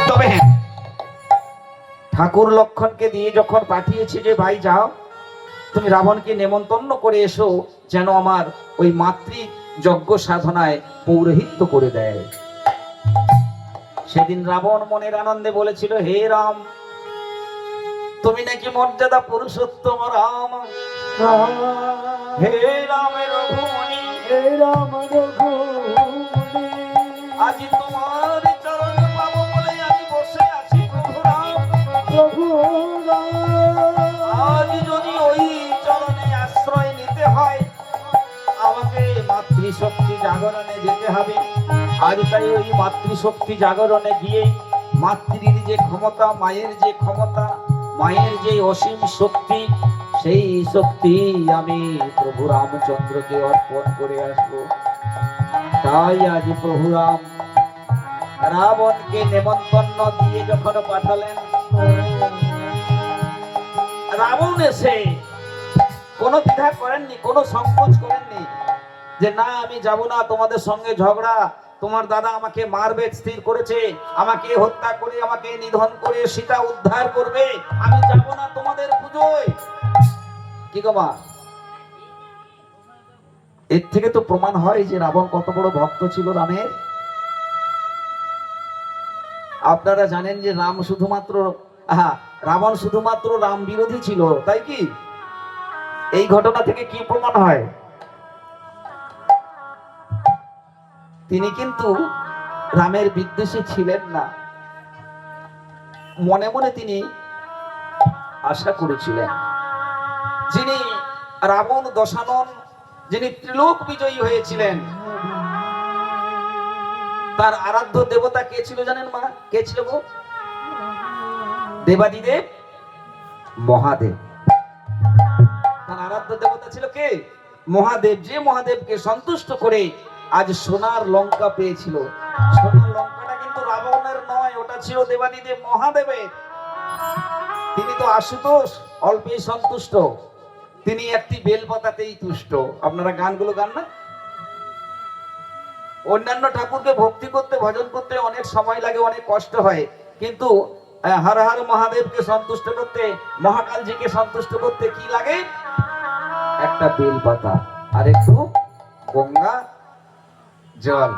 তবে ঠাকুর লক্ষণকে দিয়ে যখন পাঠিয়েছে যে ভাই যাও তুমি রাবণকে নেমন্তন্ন করে এসো যেন আমার ওই মাতৃ যজ্ঞ সাধনায় পৌরোহিত্য করে দেয়। সেদিন রাবণ মনের আনন্দে বলেছিল, হে রাম, তুমি নাকি মর্যাদা পুরুষোত্তম রাম, হে রামের রঘুমণি, হে রাম রঘুমণি, আজ তোমার চরণ পাবো বলে আমি বসে আছি প্রভু রাম। প্রভু রাম, আজ যদি ওই চরণে আশ্রয় নিতে হয় আমাকে মাতৃশক্তি জাগরণে যেতে হবে। আজ তাই ওই মাতৃশক্তি জাগরণে গিয়ে মাতৃর যে ক্ষমতা, মায়ের যে ক্ষমতা, মায়ের যে অসীম শক্তি, সেই শক্তি আমি প্রভু রামচন্দ্রকে অর্পণ করে আসবো। তাই আজ প্রভু রাম রাবণকে নেমন্তন্ন দিয়ে যখন পাঠালেন, রাবণ এসে কোনো দ্বিধা করেননি, কোনো সংকোচ করেননি যে না আমি যাব না, তোমাদের সঙ্গে ঝগড়া, তোমার দাদা আমাকে মারবে স্থির করেছে, আমাকে হত্যা করে আমাকে নিধন করে সীতা উদ্ধার করবে, আমি যাব না তোমাদের পুজোয়। কি গো মা, এর থেকে তো প্রমাণ হয় যে রাবণ কত বড় ভক্ত ছিল রামের। আপনারা জানেন যে রাবণ শুধুমাত্র রাম বিরোধী ছিল, তাই কি? এই ঘটনা থেকে কি প্রমাণ হয়? তিনি কিন্তু রামের বিদ্বেষী ছিলেন না, মনে মনে তিনি আশা করেছিলেন যিনি রাবণ দশানন, যিনি ত্রিলোক বিজয়ী হয়েছিলেন, তার আরাধ্য দেবতা কে ছিল জানেন মা? কে ছিল গো? দেবাদিদেব মহাদেব। তার আরাধ্য দেবতা ছিল কে? মহাদেব। যে মহাদেবকে সন্তুষ্ট করে আজ সোনার লঙ্কা পেয়েছিল। সোনার লঙ্কাটা কিন্তু রাবণের নয়, ওটা ছিল দেবাদিদেব মহাদেবের। তিনি তো আশুতোষ, অল্পেই সন্তুষ্ট, তিনি একটি বেলপাতাতেই তুষ্ট। আপনারা গানগুলো গান না? অন্যান্য ঠাকুরকে ভক্তি করতে, ভজন করতে অনেক সময় লাগে, অনেক কষ্ট হয়, কিন্তু হর হর মহাদেবকে সন্তুষ্ট করতে, মহাকালজিকে সন্তুষ্ট করতে কি লাগে? একটা বেলপাতা আর একটু গঙ্গা জল।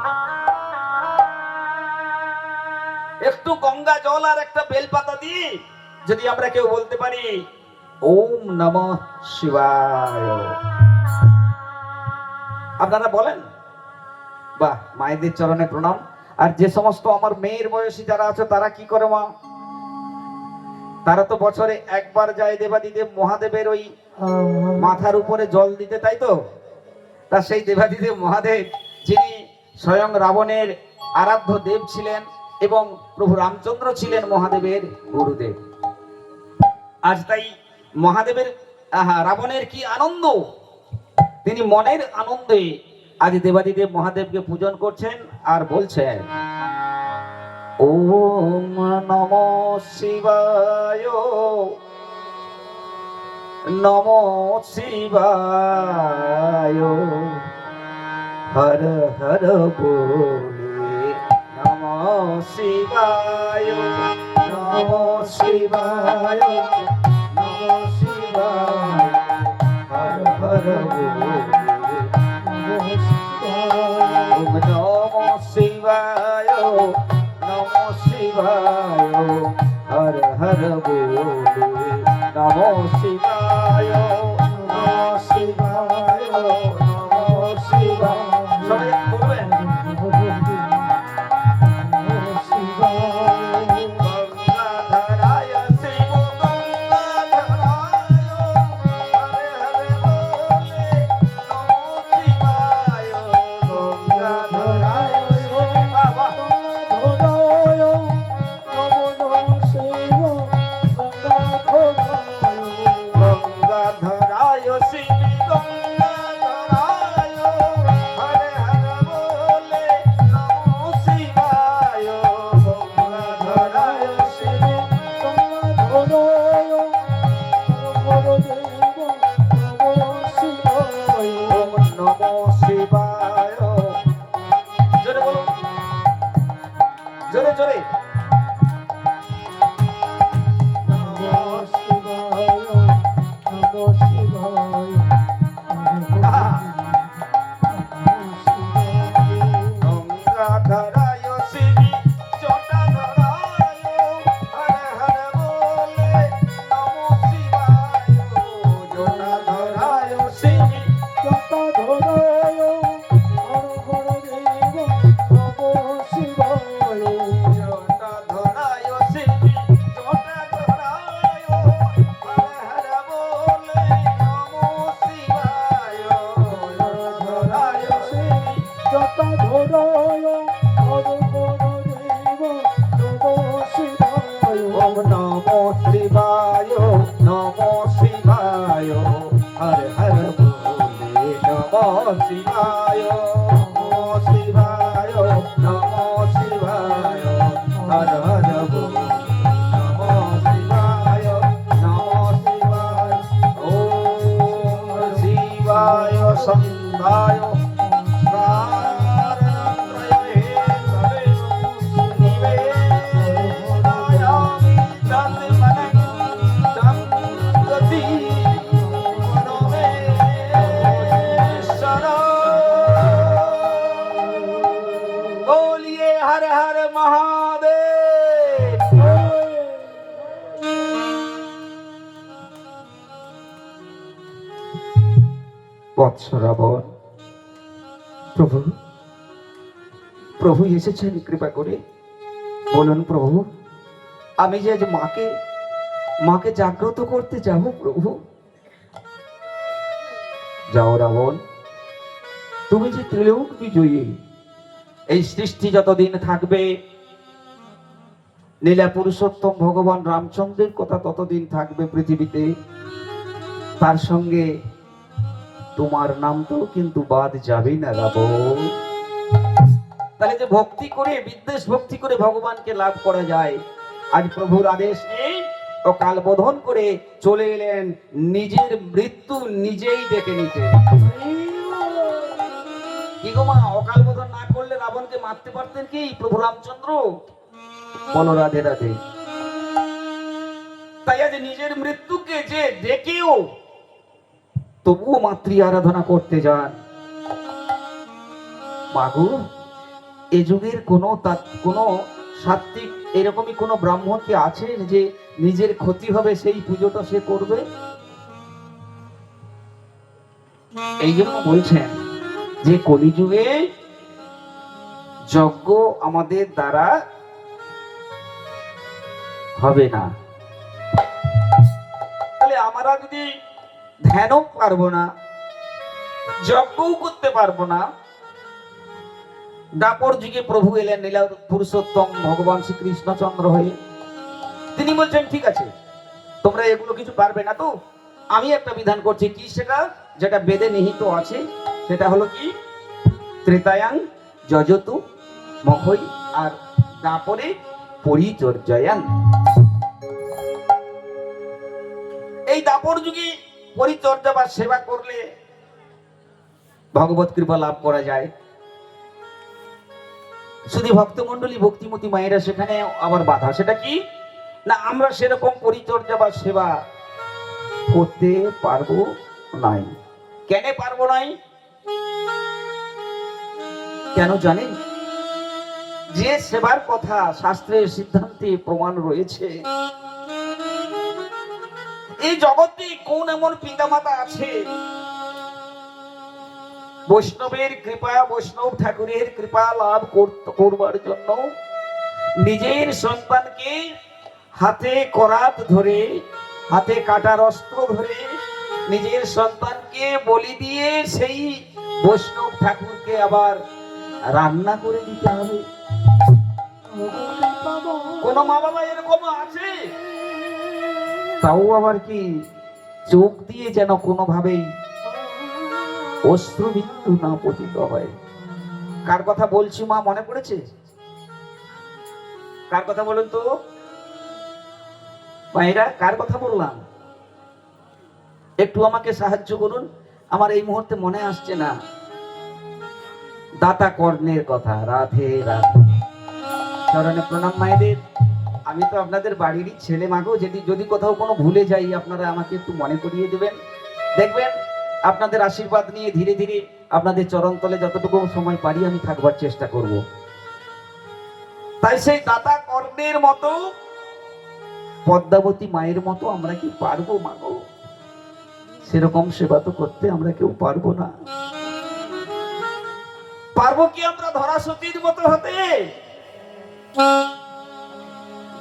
একটু গঙ্গা জল আর একটা বেলপাতা দিয়ে যদি আমরা কেউ বলতে পারি ওম নমঃ শিবায়, আপনারা বলেন, বাহ, মায়েদের চরণে প্রণাম। আর যে সমস্ত আমার মেয়ের বয়সী যারা আছে তারা কি করে মা? তারা তো বছরে একবার যায় দেবাদিদেব মহাদেবের ওই মাথার উপরে জল দিতে, তাই তো? তা সেই দেবাদিদেব মহাদেব যিনি স্বয়ং রাবণের আরাধ্য দেব ছিলেন এবং প্রভু রামচন্দ্র ছিলেন মহাদেবের গুরুদেব। আজ তাই মহাদেবের রাবণের কি আনন্দ, তিনি মনের আনন্দে আজ দেবাদিদেব মহাদেবকে পূজন করছেন আর বলছেন ওম নমঃ শিবায়, নমঃ শিবায়, হর হর বলে নমঃ শিবায়, নমঃ শিবায়, নমঃ শিবায়, হর হর বলে নমঃ শিবায়, নমঃ শিবায়, হর হর বলে নমঃ শিবায়, নমঃ শিবায়, নমঃ শিবায়। সবাই বলবেন গঙ্গাধরায় শিব গঙ্গাধরায়, হরে হরে বলে নমঃ শিবায়, গঙ্গাধরায় শিব বাবা। শিবায় নমো শিবায় নমো শিবায় হর হর বল নমো শিবায় নমো শিবায় ওম শিবায় সন্ধায় बोलिए हर हर महादेव। বৎস রাবণ, প্রভু প্রভু এসেছেন কৃপা করে বলুন প্রভু, আমি যে আজ মাকে জাগ্রত করতে যাব প্রভু। যাও রাবণ, তুমি যে ত্রিলোক বিজয়ী, এই সৃষ্টি যতদিন থাকবে লীলা পুরুষোত্তম ভগবান রামচন্দ্রের কথা ততদিন থাকবে পৃথিবীতে, তার সঙ্গে তোমার নামটাও কিন্তু বাদ যাবে না রাবণ। তাহলে যে ভক্তি করে, বিদ্বেষ ভক্তি করে ভগবানকে লাভ করা যায়, আজ প্রভুর আদেশ নেই ও কাল বোধন করে চলে এলেন নিজের মৃত্যু নিজেই ডেকে নিতে। কি গো মা, অকাল বোধন না করলে রাবণকে মারতে পারতেন কি প্রভু রামচন্দ্র? বলো রাধে রাধে। তাই আজ নিজের মৃত্যুকে যে ডেকেও তবুও মাতৃ আরাধনা করতে যান। মাগো, এ যুগের কোনো সাত্বিক এরকমই কোনো ব্রাহ্মণ কি আছে যে নিজের ক্ষতি হবে সেই পুজোটা সে করবে? এই জন্য বলছেন যে কলিযুগে যজ্ঞ আমাদের দ্বারা হবে না। তাহলে আমরা যদি ধ্যানও পারবো না, যজ্ঞও করতে পারবো না, দাপর যুগে প্রভু এলেন লীলা পুরুষোত্তম ভগবান শ্রীকৃষ্ণচন্দ্র হয়ে। তিনি বলছেন ঠিক আছে, তোমরা এগুলো কিছু পারবে না, তো আমি একটা বিধান করছি। কি সেটা? যেটা বেদে নিহিত আছে, সেটা হলো কি ত্রেতায়াং যজতু মহৈ আর দাপরে পরিচর্যায়াং। এই দাপর যুগে পরিচর্যা বা সেবা করলে ভগবত কৃপা লাভ করা যায়। শুধু ভক্তমন্ডলী ভক্তিমতী মায়েরা সেখানে আবার বাধা। সেটা কি না, আমরা সেরকম পরিচর্যা বা সেবা করতে পারবো নাই। কেন পারবো নাই? কেন জানেন? যে সেবার কথা শাস্ত্রের সিদ্ধান্তে প্রমাণ রয়েছে, এই জগতে কোন এমন পিতামাতা আছে বৈষ্ণবের কৃপা, বৈষ্ণব ঠাকুরের কৃপা লাভ করবার জন্য নিজের সন্তানকে হাতে করাত ধরে, হাতে কাটার অস্ত্র ধরে নিজের সন্তানকে বলি দিয়ে সেই বৈষ্ণব ঠাকুরকে আবার রান্না করে দিতে হবে? কোন মা বাবা এরকম আছে? তাও আবার কি চোখ দিয়ে যেন কোনোভাবেই অশ্রুবিন্দু না পতিত হয়। কার কথা বলছি মা, মনে পড়েছে? কার কথা বলুন তো ভাইরা, কার কথা বললাম? একটু আমাকে সাহায্য করুন, আমার এই মুহূর্তে মনে আসছে না। দাতা কর্ণের কথা। রাধে রাধে। চরণে প্রণাম মায়েদের। আমি তো আপনাদের বাড়িরই ছেলে মাগো, যদি কোথাও কোনো ভুলে যাই আপনারা আমাকে একটু মনে করিয়ে দেবেন। দেখবেন আপনাদের আশীর্বাদ নিয়ে ধীরে ধীরে আপনাদের চরণতলে যতটুকু সময় পারি আমি থাকবার চেষ্টা করব। তাই সেই দাতা কর্ণের মতো, পদ্মাবতী মায়ের মতো আমরা কি পারবো মাগো? সেরকম সেবা তো করতে আমরা কেউ পারবো না। পারবো কি আমরা ধরাসতীর মতো হতে?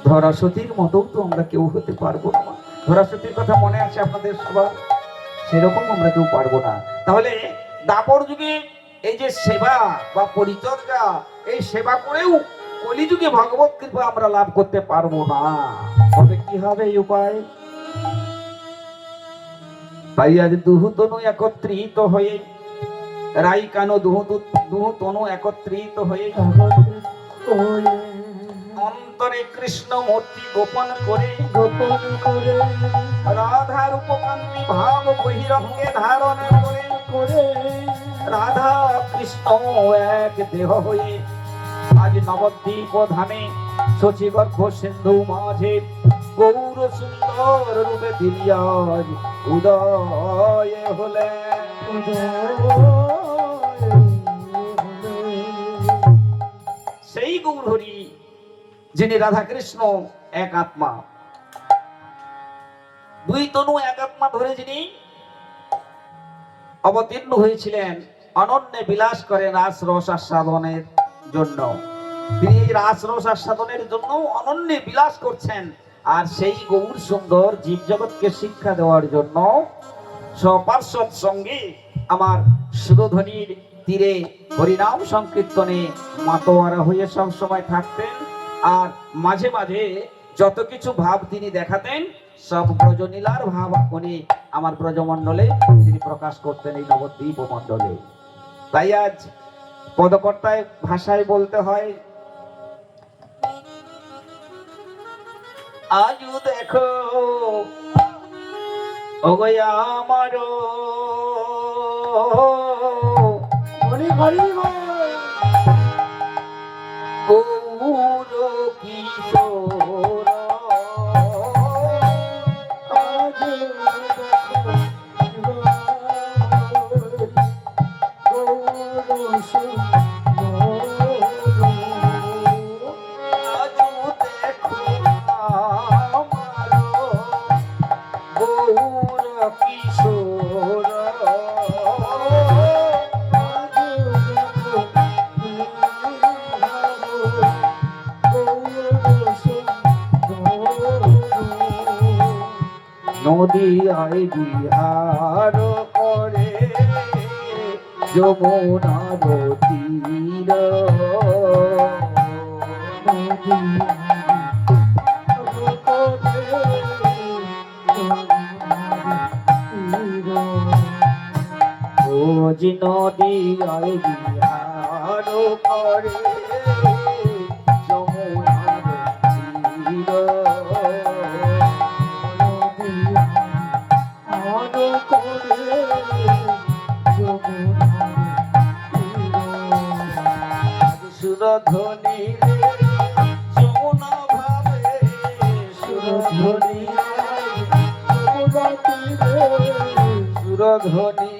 ধরাসতীর মতো তো আমরা কেউ হতে পারবো না। ধরাসতীর কথা মনে আছে আপনাদের সবার? সেরকম আমরা কেউ পারবো না। তাহলে দাপর যুগে এই যে সেবা বা পরিচর্যা, এই সেবা করেও কলিযুগে ভগবত কৃপা আমরা লাভ করতে পারবো না। তবে কি হবে এই উপায়? তাই আজ দুহুতনু একত্রিত হয়ে রাই কানো দুহু তনু একত্রিত হয়ে অন্তরে কৃষ্ণ মূর্তি গোপন করে গোপন করে রাধার উপকান্তি ভাব বহিরঙ্গে ধারণ করে করে রাধা কৃষ্ণ এক দেহ হয়ে আজ নবদ্বীপ ধামে শচীগর্ভ সিন্ধু মাঝে গৌর সুন্দর রূপে তিনি আজ উদয় হলেন। সেই গৌরহরি যিনি রাধা কৃষ্ণ এক আত্মা, দুই তনু এক আত্মা ধরে যিনি অবতীর্ণ হয়েছিলেন অনন্যে বিলাস করে রাস রস আস্বাদনের জন্য। তিনি এই রাস রস আস্বাদনের জন্য অনন্যে বিলাস করছেন, আর সেই গৌর সুন্দর জীব জগৎকে শিক্ষা দেওয়ার জন্য সপার্শ্বদ সঙ্গে আমার সুরধ্বনির তীরে হরিনাম সংকীর্তনে মাতোয়ারা হয়ে সব সময় থাকতেন। আর মাঝে মাঝে যত কিছু ভাব তিনি দেখাতেন সব ব্রজনীলার ভাব উনি আমার ব্রজমণ্ডলে তিনি প্রকাশ করতেন এই নবদ্বীপ মণ্ডলে। তাই আজ পদকর্তায় ভাষায় বলতে হয়, আজও দেখো ওগো আমার হরি হরি গৌর কিশোর আজ গৌর আজও দেখো আমার গৌর কিশোর নদীয়ায় বিহার করে যমুনার তীর ওজি নদীয়ায় বিহার করে যমুনার তীর সুরধ্বনি যমুনা ভাবে সুরধ্বনি সুরধ্বনি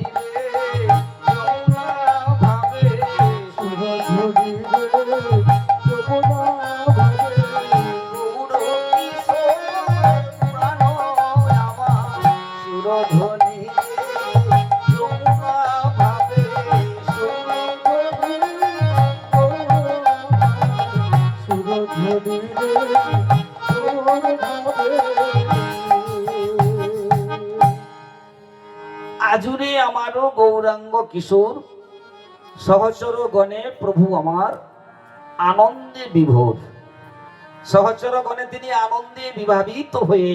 যমুনা ভাবে সুরধ্বনি গৌর কিশোর প্রাণ আমার সুরধ্বনি যমুনা ভাবে আজুরে আমারও গৌরাঙ্গ কিশোর সহচর গণে প্রভু আমার আনন্দে বিভোর। সহচর গণে তিনি আনন্দে বিভাবিত হয়ে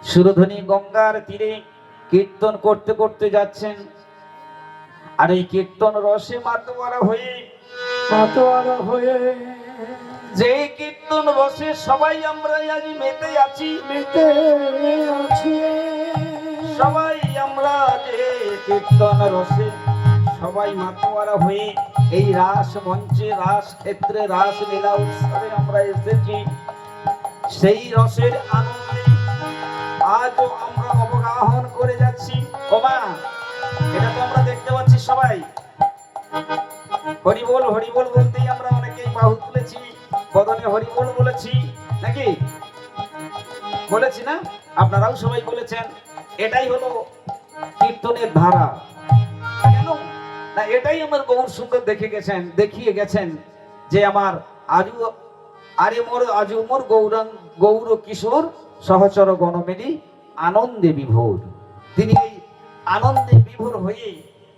সুরধ্বনি গঙ্গার তীরে কীর্তন করতে করতে যাচ্ছেন। আর এই কীর্তন রসে মাতোয়ারা হয়ে যে কীর্তন রসে সবাই আমরা আজ মেতে আছি সবাই আমরা যে কীর্তন রসে সবাই মাতোয়ারা হয়ে এই রাস মঞ্চে রাস ক্ষেত্রে রাস লীলা উৎসবে আমরা এসেছি। সেই রসের আনন্দে আজও আমরা অবগাহন করে যাচ্ছি। ওমা, এটা তো আমরা দেখতে পাচ্ছি সবাই হরিবোল হরিবোল বলতেই আমরা অনেকেই বাহু তুলেছি, বদনে হরিবোল বলেছি, নাকি বলেছি না? আপনারাও সবাই বলেছেন। এটাই হলো কীর্তনের ধারা। কেন না, এটাই আমার গৌর সুন্দর দেখিয়ে গেছেন যে আমার আজু মোর গৌর কিশোর সহচর গণমেলি আনন্দে বিভোর। তিনি এই আনন্দে বিভোর হয়ে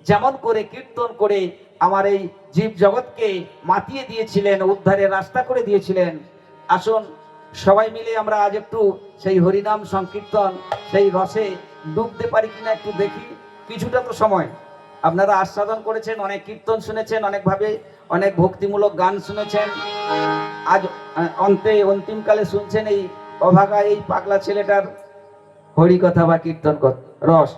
যেমন করে কীর্তন করে আমার এই জীব জগৎকে মাতিয়ে দিয়েছিলেন, উদ্ধারের রাস্তা করে দিয়েছিলেন। আসুন সবাই মিলে আমরা আজ একটু সেই হরিনাম সংকীর্তন সেই রসে ডুবতে পারি কিনা একটু দেখি। কিছুটা তো সময় আপনারা আস্বাদন করেছেন, অনেক কীর্তন শুনেছেন, অনেকভাবে অনেক ভক্তিমূলক গান শুনেছেন। আজ অন্তিমকালে শুনছেন এই অভাগা এই পাগলা ছেলেটার হরিকথা বা কীর্তন রস।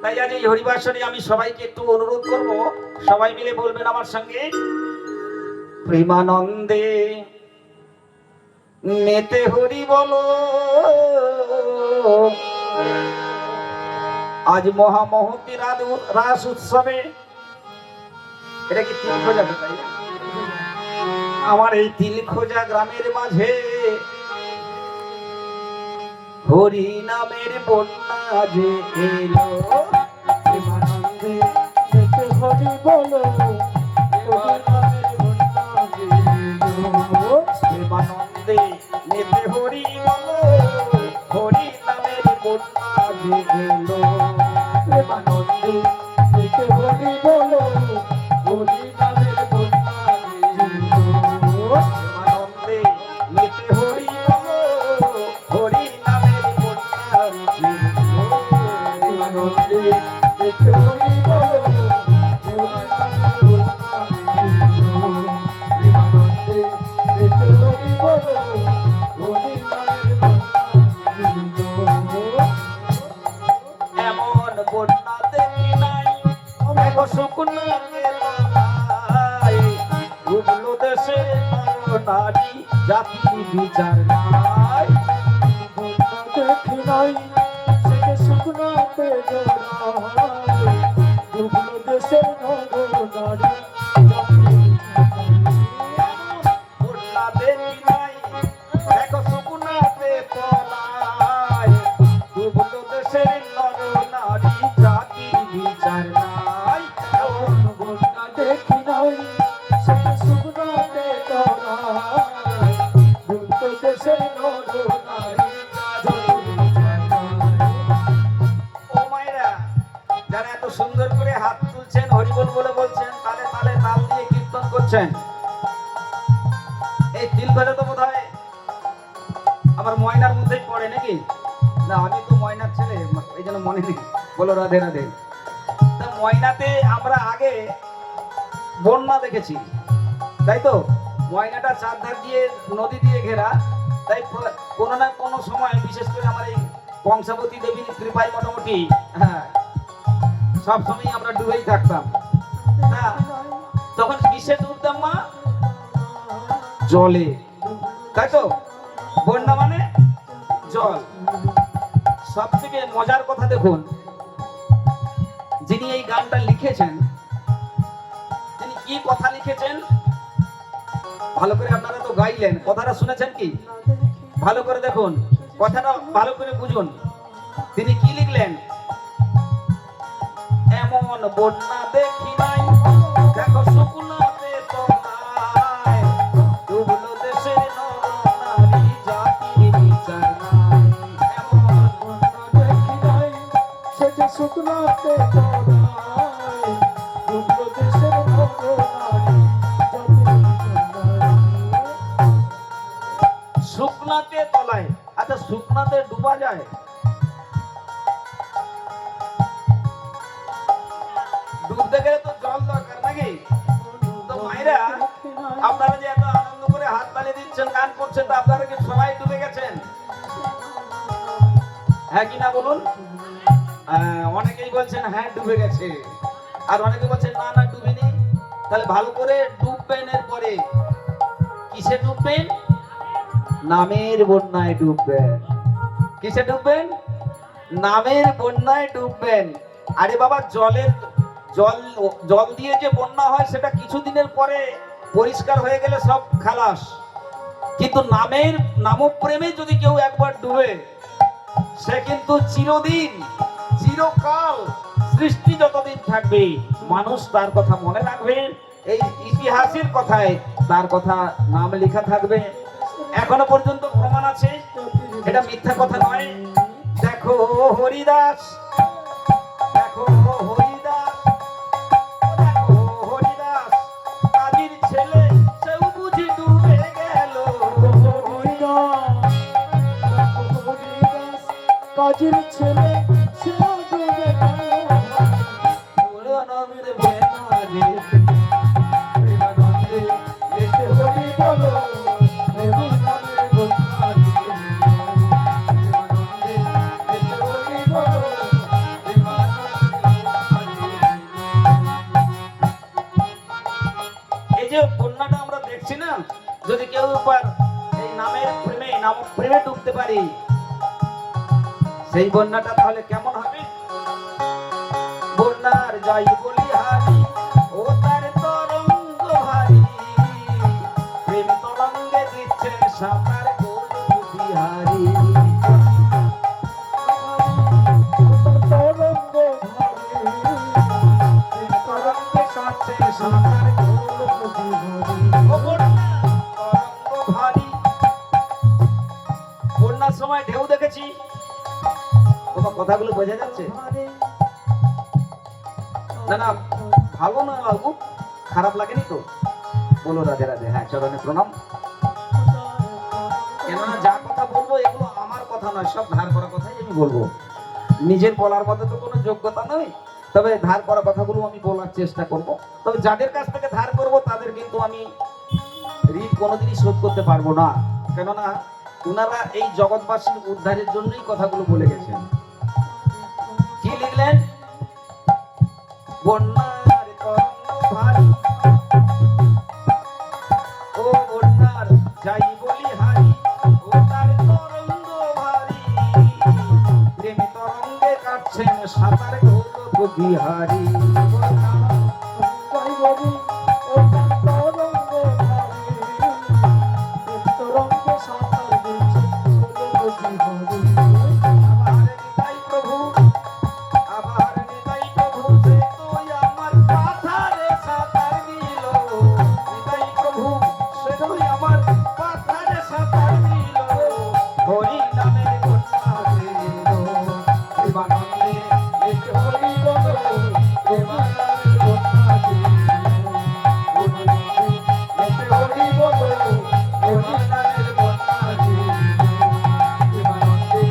তাই আজ এই হরিবাসরে আমি সবাইকে একটু অনুরোধ করব, সবাই মিলে বলবেন আমার সঙ্গে, প্রেমানন্দে মেতে হরি বলো। আজ মহামহতি রাস উৎসবে, এটা কি তিল খোঁজা? আমার এই তিল খোঁজা গ্রামের মাঝে হরি নামের বন্যা যে এলো। প্রেমানন্দে মেতে হরি বলো, হরি নামের বন্যা যে এলো। প্রেমানন্দে মেতে হরি বলো, হরি নামের বন্যা যে এলো। প্রেমানন্দে মেতে হরি বলো, হরি নামের বন্যা যে এলো। প্রেমানন্দে মেতে হরি বলো, হরি নামের বন্যা যে এলো। প্রেমানন্দে মেতে হরি বলো, হরি নামের বন্যা যে এলো। প্রেমানন্দে মেতে হরি বলো, হরি নামের বন্যা যে এলো। এমন বন্যা দেখি নাই, দেখো শুকনো কেলাই, ডুবলো দেশে নারী জাতি বিচার নাই। বন্যা দেখি নাই, সেটা শুকনাতে জোড়ায়, ডুবলো দেশের নগর নারী জাতি। বন্যা দেখি নাই, দেখো শুকনাতে তলায়, ডুবলো দেশের নারী জাতি বিচার নাই। এমন বন্যা দেখি নাই, সেটা শুকনাতে জোড়ায়, ডুবলো দেশের নগর নারী জাতি। ও মায়েরা, যারা এত সুন্দর করে হাত তুলছেন, হরিবল বলে বলছেন, তালে তালে তাল দিয়ে কীর্তন করছেন, এই তিল খোঁজা তো বোধ হয় আমার ময়নার মধ্যেই পড়ে নাকি? না, আমি তো ময়নার ছেলে, এই জন্য মনে নেই। বলো রাধে রাধে। তা ময়নাতে আমরা আগে বন্যা দেখেছি, তাই তো? ময়নাটা চারধার দিয়ে নদী দিয়ে ঘেরা, তাই কোনো না কোনো সময়, বিশেষ করে আমার এই কংসাবতী দেবীর কৃপায় মোটামুটি, হ্যাঁ, সবসময় আমরা ডুবেই থাকতাম। না, তখন কিসে ডুবতাম মা? জলে, তাই তো? বন্যা মানে জল। সব থেকে মজার কথা দেখুন, যিনি এই গানটা লিখেছেন, তিনি কি কথা লিখেছেন ভালো করে আপনারা তো গাইলেন, কথাটা শুনেছেন কি? ভালো করে দেখুন, কথাটা ভালো করে বুঝুন। তিনি কি লিখলেন? এমন বন্যা দেখি নাই, দেখো শুকনাতে তলায়, ডুবলো দেশের নরনারী জাতি বিচার নাই। এমন বন্যা দেখি নাই, সেটা শুকনাতে জোড়ায়, ডুবলো দেশের নগর নারী জাতি। শুকনাতে তলায়। আচ্ছা, শুকনাতে ডুবা যায়? ডুবতে গেলে তো জল দরকার নাকি? তো মায়েরা, আপনারা যে এত আনন্দ করে হাত তালি দিচ্ছেন, গান করছেন, তা আপনারা কি সবাই ডুবে গেছেন? হ্যাঁ কি না বলুন? অনেকেই বলছেন হ্যাঁ ডুবে গেছে, আর অনেকে বলছেন না না ডুবিনি। তাহলে ভালো করে ডুববেন। এরপরে কিসে ডুববেন? নামের বন্যায় ডুববেন। কিসে ডুববেন? নামের বন্যায় ডুববেন। আরে বাবা, জল দিয়ে যে বন্যা হয় সেটা কিছুদিনের পরে পরিষ্কার হয়ে গেলে সব খালাস, কিন্তু নামপ্রেমে যদি কেউ একবার ডুবে, সে কিন্তু চিরদিন, চিরকাল, সৃষ্টি যতদিন থাকবে মানুষ তার কথা মনে রাখবে। এই ইতিহাসের কথায় তার কথা নাম লেখা থাকবে। এখনো পর্যন্ত প্রমাণ আছে, এটা মিথ্যা কথা নয়। দেখো হরিদাস, দেখো হরিদাস, দেখো হরিদাস, কাজীর ছেলে, সেও বুঝি ডুবে গেল। কাজের ছেলে, সেও ডুবে গেল। নামের প্রেমে নাম প্রেমে ডুবতে পারি, সেই বন্যাটা তাহলে কেমন হবে? বন্যার যাই বলি হারি, ও তার তরঙ্গ ভারী, প্রেম তরঙ্গে দিচ্ছে সাঁতার গৌর বিহারী। তরঙ্গ ভারী, তরঙ্গে কাছে সাঁতার গৌর বিহারী। ও বন্যা তরঙ্গ ভারী। বন্যার সময় ঢেউ দেখেছি, তোমার কথাগুলো বোঝা যাচ্ছে? না না, ভালো না বাবু, খারাপ লাগেনি তো? বলো রাধে রাধে। হ্যাঁ, চরণে প্রণাম। কেননা যা কথা বলবো এগুলো আমার কথা নয়, সব ধার করা কথাই আমি বলবো। নিজের বলার মধ্যে তো কোনো যোগ্যতা নয়, তবে ধার করা কথাগুলো আমি বলার চেষ্টা করব। তবে যাদের কাছ থেকে ধার করব তাদের কিন্তু আমি ঋণ কোনোদিনই শোধ করতে পারবো না, কেননা ওনারা এই জগৎবাসীর উদ্ধারের জন্যই কথাগুলো বলে গেছেন। কি লিখলেন? বন্যার তরঙ্গ ভারী, ও বন্যার যাই বলি হারি, ও তার তরঙ্গ ভারী, প্রেম তরঙ্গে কাটছেন সাঁতার গৌর বিহারী। যাই বলি, ও তার তরঙ্গ ভারী, তরঙ্গে সাঁতার দিচ্ছে গৌর বিহারী। আবার নিতাই প্রভু, আবার নিতাই প্রভু, সে তুই আমার পাথারে সাঁতার দিল। নিতাই প্রভু, সে তুই আমার পাথারে সাঁতার দিল। হরি নামের বন্যা দিল, প্রেমানন্দে নিত্য হরি বল। প্রেমানন্দের বন্যা দিল, নিত্য হরি বল। প্রেমানন্দের বন্যা দিল, প্রেমানন্দে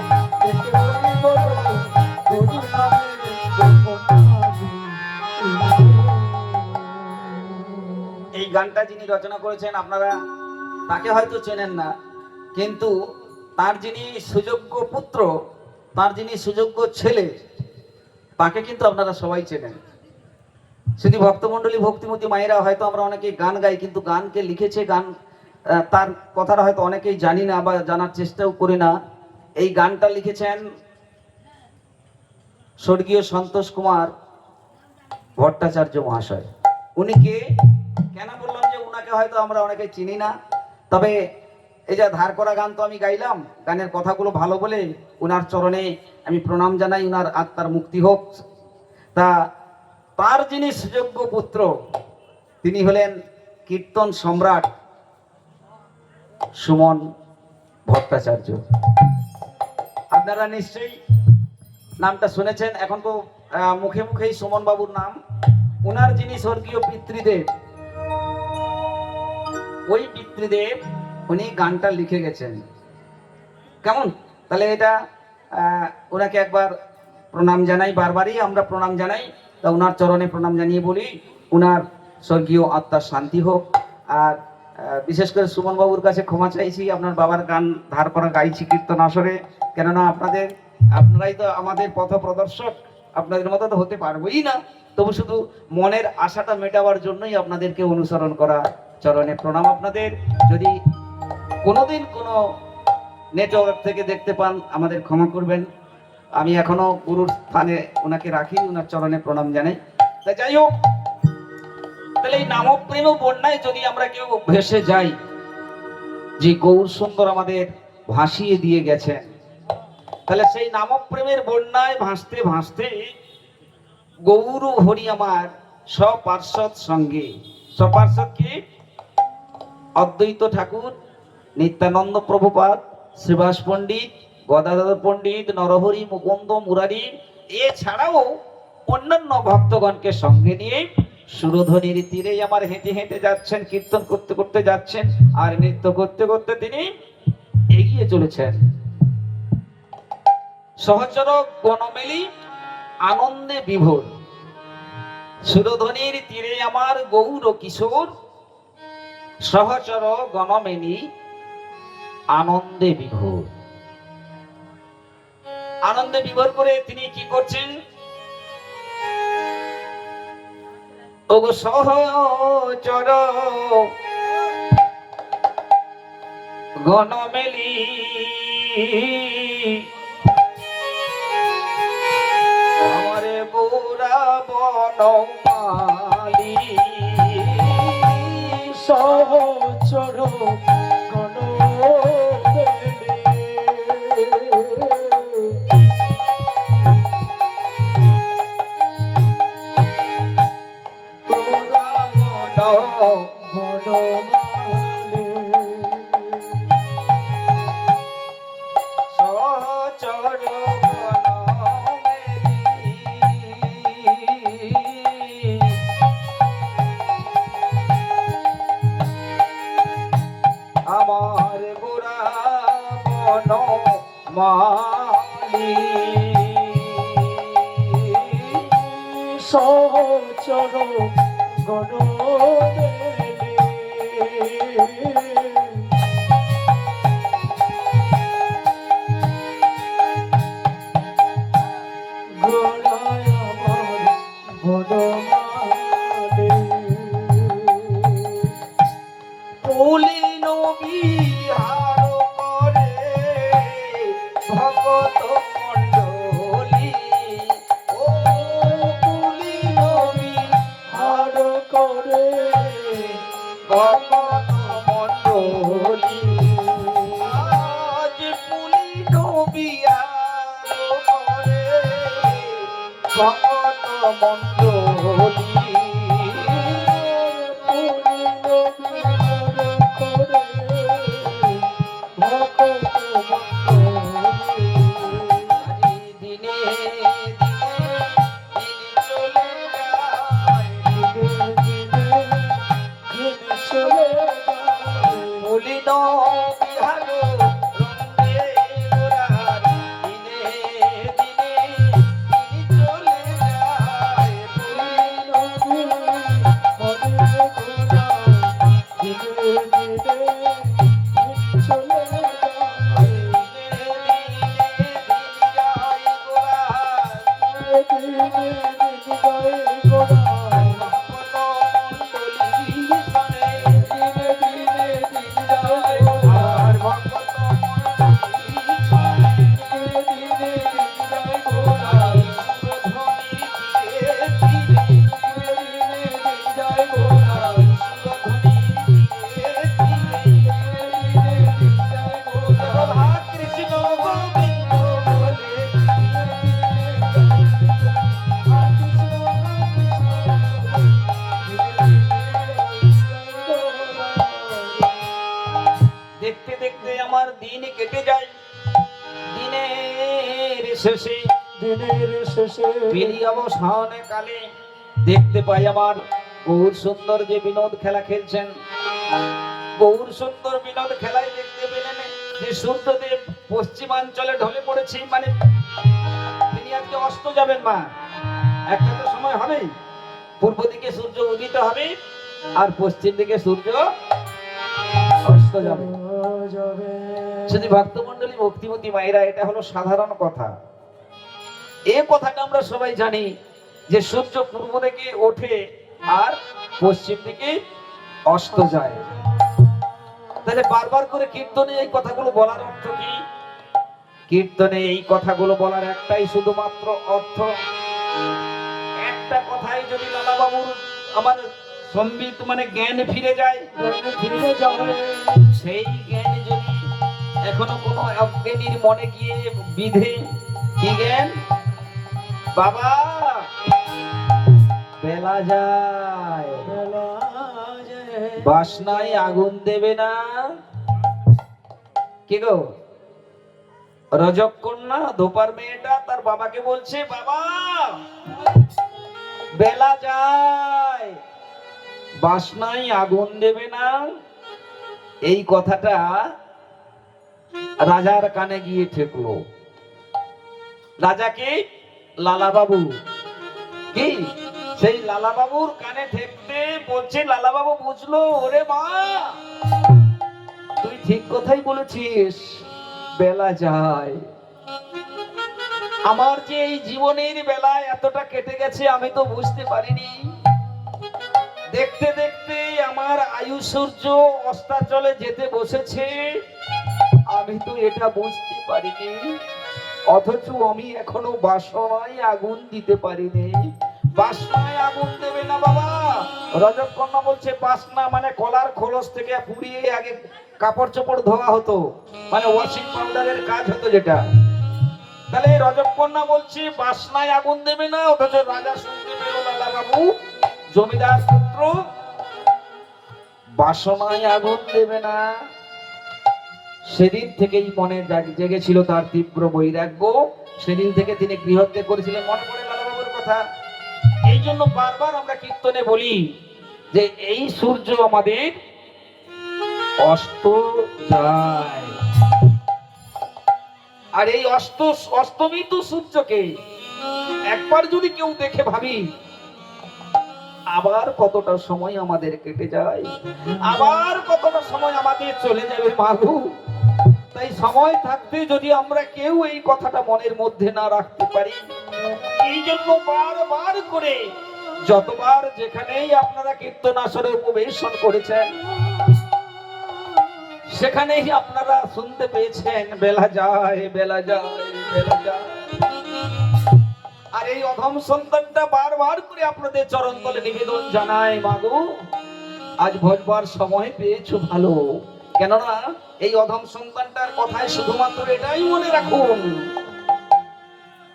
নিত্য হরি বল। হরি নামের বন্যা দিল। এই গানটা যিনি রচনা করেছেন আপনারা তাকে হয়তো চেনেন না, কিন্তু তার যিনি সুযোগ্য পুত্র, তার যিনি সুযোগ্য ছেলে, তাকে কিন্তু আপনারা সবাই চেনেন। শুধু ভক্তমণ্ডলী ভক্তিমতী মায়েরা হয়তো আমরা অনেকেই গান গাই, কিন্তু গানকে লিখেছে, গান তার কথাটা হয়তো অনেকেই জানি না বা জানার চেষ্টাও করি না। এই গানটা লিখেছেন স্বর্গীয় সন্তোষ কুমার ভট্টাচার্য মহাশয়। উনি কে? কেন বললাম যে উনাকে হয়তো আমরা অনেকে চিনি না, তবে এই যে ধার করা গান তো আমি গাইলাম, গানের কথাগুলো ভালো বলে উনার চরণে আমি প্রণাম জানাই, উনার আত্মার মুক্তি হোক। তা তার যিনি সুযোগ্য পুত্র, তিনি হলেন কীর্তন সম্রাট সুমন ভট্টাচার্য। আপনারা নিশ্চয়ই নামটা শুনেছেন, এখন তো মুখে মুখেই সুমন বাবুর নাম। ওনার যিনি স্বর্গীয় পিতৃদেব, ওই পিতৃদেব উনি গানটা লিখে গেছেন। কেমন? তাহলে এটা ওনাকে একবার প্রণাম জানাই, বারবারই আমরা প্রণাম জানাই। তা ওনার চরণে প্রণাম জানিয়ে বলি ওনার স্বর্গীয় আত্মার শান্তি হোক। আর বিশেষ করে সুমন বাবুর কাছে ক্ষমা চাইছি, আপনার বাবার গান ধার করা গাইছি কীর্তন আসরে, কেননা আপনারাই তো আমাদের পথ প্রদর্শক, আপনাদের মতো তো হতে পারবোই না, তবু শুধু মনের আশাটা মেটাবার জন্যই আপনাদেরকে অনুসরণ করা। চরণে প্রণাম আপনাদের। যদি কোনোদিন কোনো নেটওয়ার্ক থেকে দেখতে পান আমাদের ক্ষমা করবেন, আমি এখনো গুরুর স্থানে ওনাকে রাখি, ওনার চরণে প্রণাম জানাই। তাই যাই হোক, তাহলে এই নামপ্রেম বন্যায় যদি আমরা কেউ ভেসে যাই, যে গৌর সুন্দর আমাদের ভাসিয়ে দিয়ে গেছেন, তাহলে সেই নামপ্রেমের বন্যায় ভাসতে ভাসতে গৌর হরি আমার সপার্ষদ সঙ্গে, সপার্ষদ কি? অদ্বৈত ঠাকুর, নিত্যানন্দ প্রভুপাদ, শ্রীবাস পণ্ডিত, গদাধর পণ্ডিত, নরহরি, মুকুন্দ, মুরারি, এছাড়াও অন্যান্য ভক্তগণকে সঙ্গে নিয়ে সুরধ্বনির তীরে আমার হেঁটে হেঁটে যাচ্ছেন, কীর্তন করতে করতে যাচ্ছেন, আর নৃত্য করতে করতে তিনি এগিয়ে চলেছেন। সহচর গণমেলি আনন্দে বিভোর, সুরধ্বনির তীরে আমার গৌর কিশোর, সহচর গণমেলি আনন্দে বিভোর। আনন্দে বিভোর করে তিনি কি করছেন? ওগো সহচর গণমেলি আমারে বুড়া বনমালী সহচর গণ আমার গোরা বন মালি সহচর গণ গোড়ায় আমার বনমালী পুলিন বিহার করে ভগত মণ্ডলী ও পুলিন হার করে ভগত মণ্ডলী আজ পুলিন বিহার করে ভগত মণ্ডলী দিনে চলে যায় পুলিন বিহার রঙ্গে গোরার দিনে চলে যায় পুলিন দেখতে দেখতে আমার দিন কেটে যায় দিনের শেষে পেরিয়ে অবসানে কালে দেখতে পাই আমার গৌর সুন্দর যে বিনোদ খেলা খেলছেন। গৌর সুন্দর বিনোদ খেলায় দেখতে পেলেন যে সূর্যদেব পশ্চিমাঞ্চলে ঢলে পড়েছে, মানে তিনি আজকে অস্ত যাবেন। মা একটা তো সময় হবে, পূর্ব দিকে সূর্য উদিত হবে আর পশ্চিম দিকে সূর্য অস্ত যাবে। শুধু ভক্তমন্ডলী ভক্তিমতী মায়েরা, এটা হলো সাধারণ কথা। এই কথাটা আমরা সবাই জানি যে সূর্য পূর্ব দিকে ওঠে আর পশ্চিম দিকে অস্ত যায়। তাহলে বারবার করে কীর্তনে এই কথাগুলো বলার অর্থ কি? কীর্তনে এই কথাগুলো বলার একটাই শুধুমাত্র অর্থ। একটা কথাই যদি লালা বাবুর আমার সম্বিত মানে জ্ঞান ফিরে যায়, সেই জ্ঞান যদি এখনো কোনো অজ্ঞানীর মনে গিয়ে বিধে, কি জ্ঞান? বাবা বেলা যায়, বাসনায় আগুন দেবে না। কি গো, রজক কন্যা ধোপার মেয়েটা তার বাবাকে বলছে, বাবা বেলা যায়, বাসনায় আগুন দেবে না। এই কথাটা রাজার কানে গিয়ে ঠেকলো। রাজাকে লালাবাবু, কি সেই লালাবাবুর কানে ঠেকতে বলছে, লালাবাবু বুঝলো, ওরে মা তুই ঠিক কথাই বলেছিস, বেলা যায়। আমার যে এই জীবনের বেলায় এতটা কেটে গেছে আমি তো বুঝতে পারিনি। দেখতে দেখতে আমার আয়ু সূর্য অস্তাচলে যেতে বসেছে। এটা বুঝতে পারিনি, অথচ আমি এখনো বাসনায় আগুন দিতে পারিনি। বাসনায় আগুন দেবে না বাবা। রজব কন্যা বলছে বাসনা মানে কলার খোলস থেকে পুড়িয়ে আগে কাপড় চোপড় ধোয়া হতো, মানে ওয়াশিং পাউডারের কাজ হতো যেটা। তাহলে রজব কন্যা বলছে বাসনায় আগুন দেবে না, অথচ রাজা শুনতে পেল লালা বাবু জমিদার পুত্র বাসনায় আগুন দেবে না। সেদিন থেকেই মনে জেগেছিল তার তীব্র বৈরাগ্য। সেদিন থেকে তিনি গৃহত্যাগ করেছিলেন। মনে পড়ে লালা বাবুর কথা। এই জন্য বারবার আমরা কীর্তনে বলি যে এই সূর্য আমাদের অস্ত যায়, আর এই অস্তমিত সূর্যকে একবার যদি কেউ দেখে ভাবি আবার কতটা সময় আমাদের কেটে যায়, আবার কতটা সময় আমাদের চলে যাবে মাগো। তাই সময় থাকতে যদি আমরা কেউ এই কথাটা মনের মধ্যে না রাখতে পারি, এই জন্য বারবার করে যতবার যেখানেই আপনারা কীর্তন আসরে উপবেশন করেছেন সেখানেই আপনারা শুনতে পেয়েছেন বেলা যায়, বেলা যায়, বেলা যায়। আর এই অধম সন্তানটা বারবার করে আপনাদের চরণ তলে নিবেদন জানায়, মাগো আজ ভোজবার সময় পেয়েছো ভালো। কেননা এই অধম সন্তানটার কথায় শুধুমাত্র এটাই মনে রাখুন,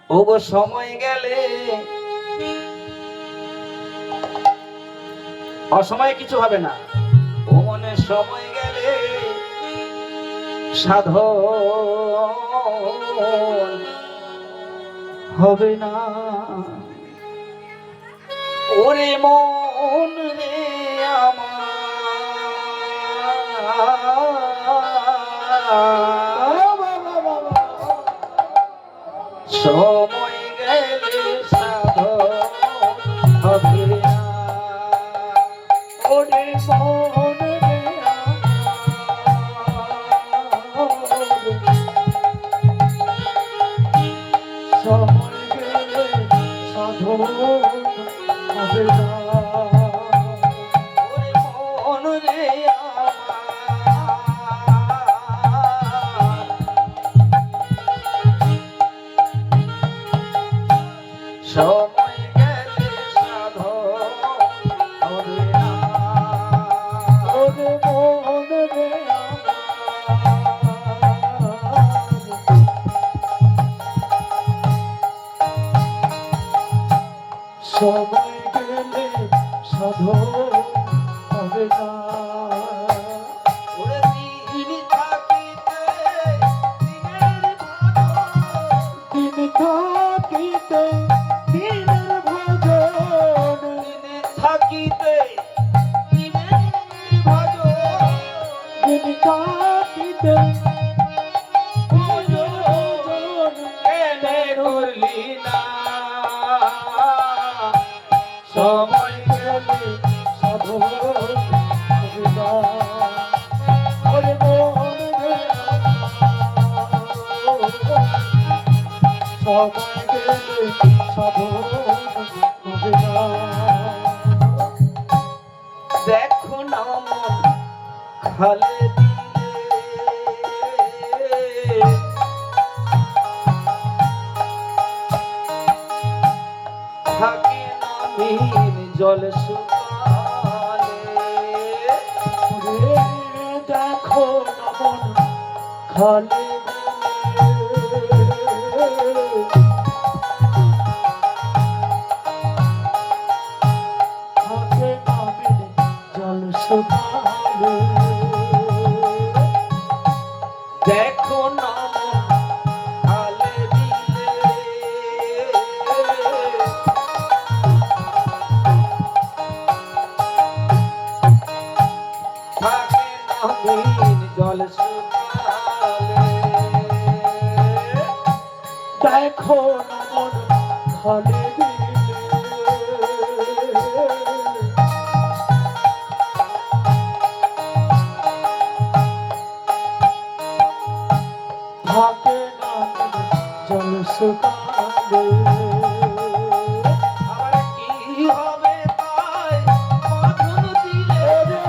ওগো সময় গেলে অসময়ে কিছু হবে না, ও মনে সময় গেলে সাধন হবে না। ওরে মন রে আমার, সময় গেলে সাধন হবে না। ওরে মন রে সময় গেলে সাধন হবে না। ওরে মন রে সময় গেলে সাধন হবে না। ওরে মন রে সময় গেলে সাধন হবে না। ওরে দিন থাকিতে দিন থাকিতে দিনের ভজন, দিন থাকিতে দিনের ভজন, দিন থাকিতে ভজন কেনে করলি না। সময় গেলে সাধন হবে না। ওরে মন রে সময় গেলে সাধন হবে না। দেখো না মন খালে দিলে থাকে না মিন জল শুকালে। দেখো না মন খালে থাকে না মিন জল শুকালে। দেখো না মন খালে দিলে থাকে না মিন জল শুকালে। দেখো না মন খালে দিলে থাকে না মিন জল শুকালে। আবার কি হবে তাই মাথন দিলে রে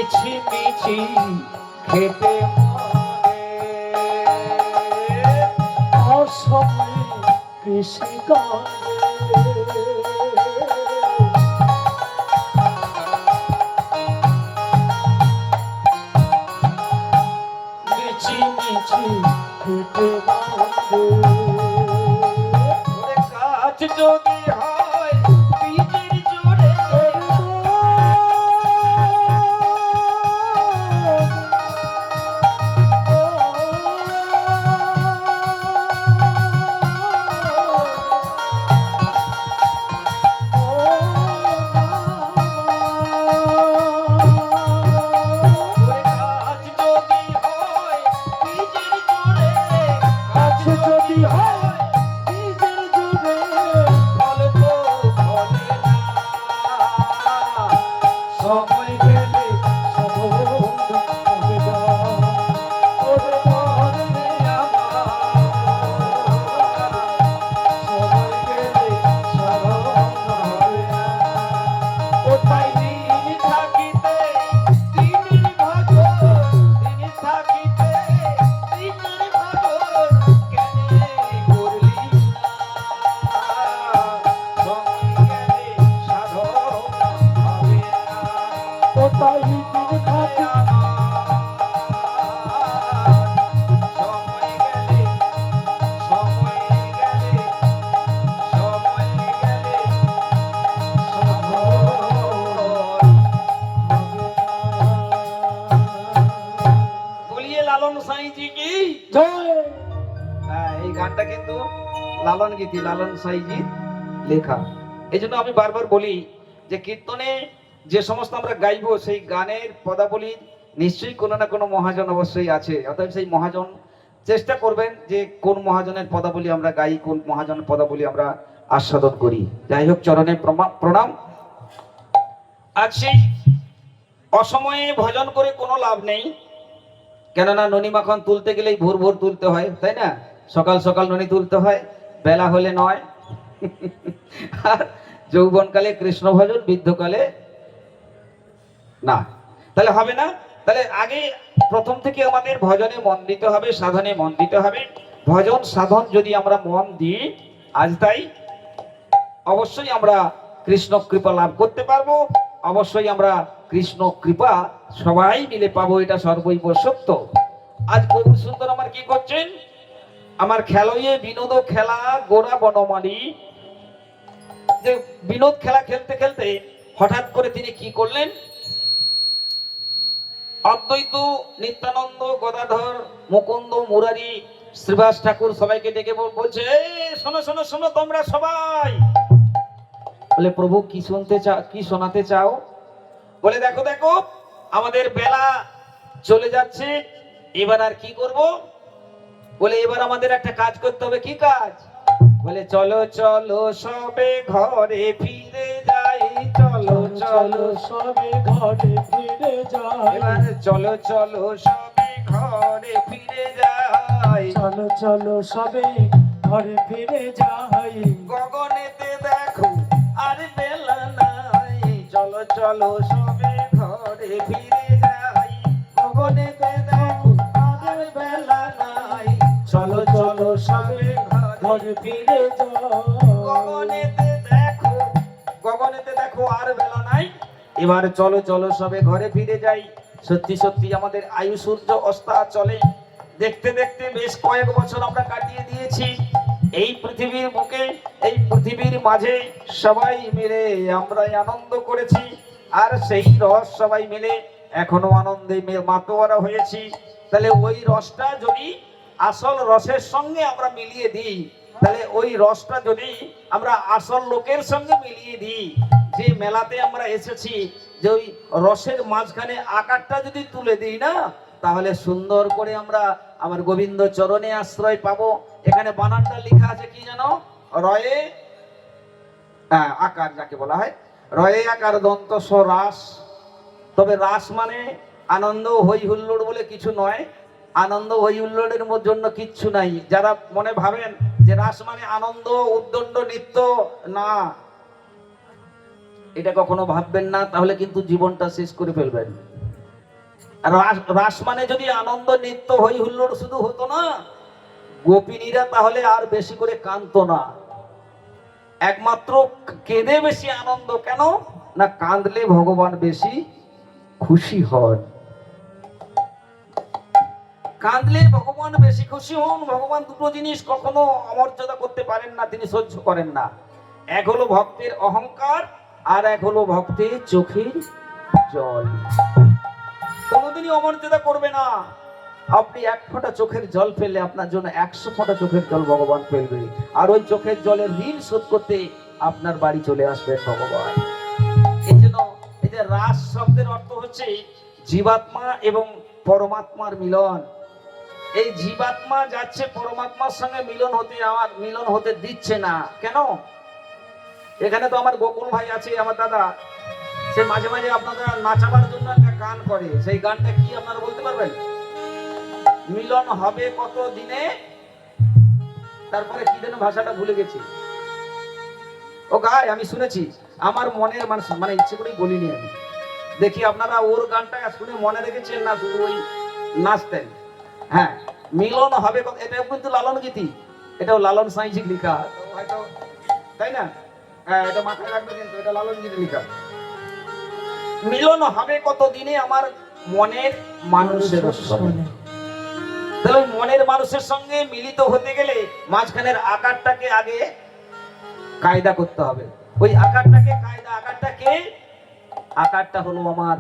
মিছি মিছি খেতে অসময়ে কৃষি মিছি মিছি খেতে কাজ যদি হয় বীজের জোরে কাজ যদি হয় বীজের জোরে কাজ যদি হয় বীজের জোরে ফল তো ফলে না সময় গেলে সব হবে না। ওরে মরবে আমার সময় গেলে সব হবে না। কোথায় দিন থাকিতে দিনের ভাগর দিন থাকিতে দিনের ভাগর কেনে করলি না সঙ্গে গেলে সাধন হবে না কোথায় দিন থাকে সময় গেলে সময় গেলে সময় গেলে বলিয়ে লালন সাঁইজি কি জয় হ্যাঁ, এই গানটা কিন্তু লালন গীতি লালন সাঁইজির লেখা। এই জন্য আমি বারবার বলি যে কীর্তনে যে সমস্ত আমরা গাইবো সেই গানের পদাবলী নিশ্চয়ই কোনো না কোনো মহাজন অবশ্যই আছে। অতএব সেই মহাজন চেষ্টা করবেন যে কোন মহাজনের পদাবলী আমরা গাই, কোন মহাজনের পদাবলী আমরা আস্বাদন করি। যাই হোক, চরণে প্রণাম। আজ সেই অসময়ে ভজন করে কোনো লাভ নেই, কেননা ননি মাখন তুলতে গেলেই ভোর ভোর তুলতে হয়, তাই না? সকাল সকাল ননি তুলতে হয়, বেলা হলে নয়। আর যৌবনকালে কৃষ্ণ ভজন, বৃদ্ধকালে না, তাহলে হবে না। তাহলে আগে প্রথম থেকে আমাদের ভজনে মন দিতে হবে, সাধনে মন দিতে হবে। ভজন সাধন যদি আমরা মন দিই আজ তাই অবশ্যই আমরা কৃষ্ণ কৃপা লাভ করতে পারবো। অবশ্যই আমরা কৃষ্ণ কৃপা সবাই মিলে পাবো, এটা সর্বৈব সত্য। আজ গৌর সুন্দর আমার কি করছেন? আমার খেলইয়ে বিনোদ খেলা গোড়া বনমালী, যে বিনোদ খেলা খেলতে খেলতে হঠাৎ করে তিনি কি করলেন? অদ্বৈত, নিত্যানন্দ, গদাধর, মুকুন্দ, মুরারি, শ্রীবাস ঠাকুর সবাইকে ডেকে বলছে, এই শোনো শোনো শোনো তোমরা সবাই। বলে প্রভু কি শুনতে চাও, কি শোনাতে চাও? বলে দেখো দেখো আমাদের বেলা চলে যাচ্ছে, এবার আর কি করব? বলে এবার আমাদের একটা কাজ করতে হবে। কি কাজ? বলে চলো চলো সবে ঘরে ফিরে যাই, চলো চলো সবে ঘরে ফিরে যায়। এবার চলো চলো সবে ঘরে ফিরে যাই, চলো চলো সবে ঘরে ফিরে যাই। গগনেতে দেখো আর বেলা নাই, চলো চলো সবে ঘরে ফিরে যাই, গগনেতে দেখো আর বেলা নাই, চলো চলো সবে ঘরে ফিরে যাই। গগনেতে দেখো আর বেলা নাই, এবার চলো চলো সবে ঘরে ফিরে যাই। সত্যি সত্যি আমাদের আয়ু সূর্য অস্তা চলে, দেখতে দেখতে বেশ কয়েক বছর আমরা কাটিয়ে দিয়েছি এই পৃথিবীর বুকে, এই পৃথিবীর মাঝে সবাই মিলে আমরা আনন্দ করেছি। আর সেই রস সবাই মিলে এখনো আনন্দে মাতোয়ারা হয়েছি। তাহলে ওই রসটা যদি আসল রসের সঙ্গে আমরা মিলিয়ে দিই, তাহলে ওই রসটা যদি আমরা আসল লোকের সঙ্গে মিলিয়ে দিই, যে মেলাতে আমরা এসেছি, যে ওই রসের মাঝখানে আকারটা যদি তুলে দিই না, তাহলে সুন্দর করে আমরা আমার গোবিন্দ চরণে আশ্রয় পাবো। এখানে বানানটা লেখা আছে কি জানো? রয়ে আকার, যাকে বলা হয় রয়ে আকার দন্ত স রাস। তবে রাস মানে আনন্দ হই হুল্লোড় বলে কিছু নয়, আনন্দ হই হুল্লোড়ের জন্য কিচ্ছু নাই। যারা মনে ভাবেন যে রাস মানে আনন্দ উদ্দণ্ড নৃত্য, না, এটা কখনো ভাববেন না, তাহলে কিন্তু জীবনটা শেষ করে ফেলবেন। রাস রাস মানে যদি আনন্দ নৃত্য হই হুল্লোড় শুধু হতো না, গোপিনীরা তাহলে আর বেশি করে কাঁদতো না। একমাত্র কেঁদে বেশি আনন্দ, কেন না কাঁদলে ভগবান বেশি খুশি হন। কাঁদলে ভগবান বেশি খুশি হন। ভগবান দুটো জিনিস কখনো অমর্যাদা করতে পারেন না, তিনি সহ্য করেন না। এক হলো ভক্তের অহংকার, আর এক হলো ভক্তের চোখের জল। কোনোদিনই অমর্যাদা করবে না। আপনি এক ফোঁটা চোখের জল ফেললে আপনার জন্য 100 ফোঁটা চোখের জল ভগবান ফেলবে, আর ওই চোখের জলের ঋণ শোধ করতে আপনার বাড়ি চলে আসবে ভগবান। এই জন্য এই যে রাস শব্দের অর্থ হচ্ছে জীবাত্মা এবং পরমাত্মার মিলন। এই জীবাত্মা যাচ্ছে পরমাত্মার সঙ্গে মিলন হতে দিচ্ছে না। কেন? এখানে তো আমার গোকুল ভাই আছে, আমার দাদা, সে মাঝে মাঝে আপনাদের নাচাবার জন্য একটা গান করে। সেই গানটা কি আপনারা বলতে পারবেন? মিলন হবে কত দিনে, তারপরে কি যেন ভাষাটা ভুলে গেছি। ও গায়, আমি শুনেছি, আমার মনের মানুষ, মানে ইচ্ছে করেই বলিনি আমি। দেখি আপনারা ওর গানটা শুনে মনে রেখেছেন না শুধু ওই নাচতেন? হ্যাঁ, মিলন হবে কত, এটাও কিন্তু লালন গীতি, এটাও লালন সাঁইজিক লেখা হয়তো, তাই না? হ্যাঁ, এটা মাথায় রাখবে, কিন্তু এটা লালন গীতি লেখা। মিলন হবে কত দিনে আমার মনের মানুষের সঙ্গে। তাহলে ওই মনের মানুষের সঙ্গে মিলিত হতে গেলে মাঝখানের আকারটাকে আগে কায়দা করতে হবে। ওই আকারটাকে কায়দা, আকারটা হলো আমার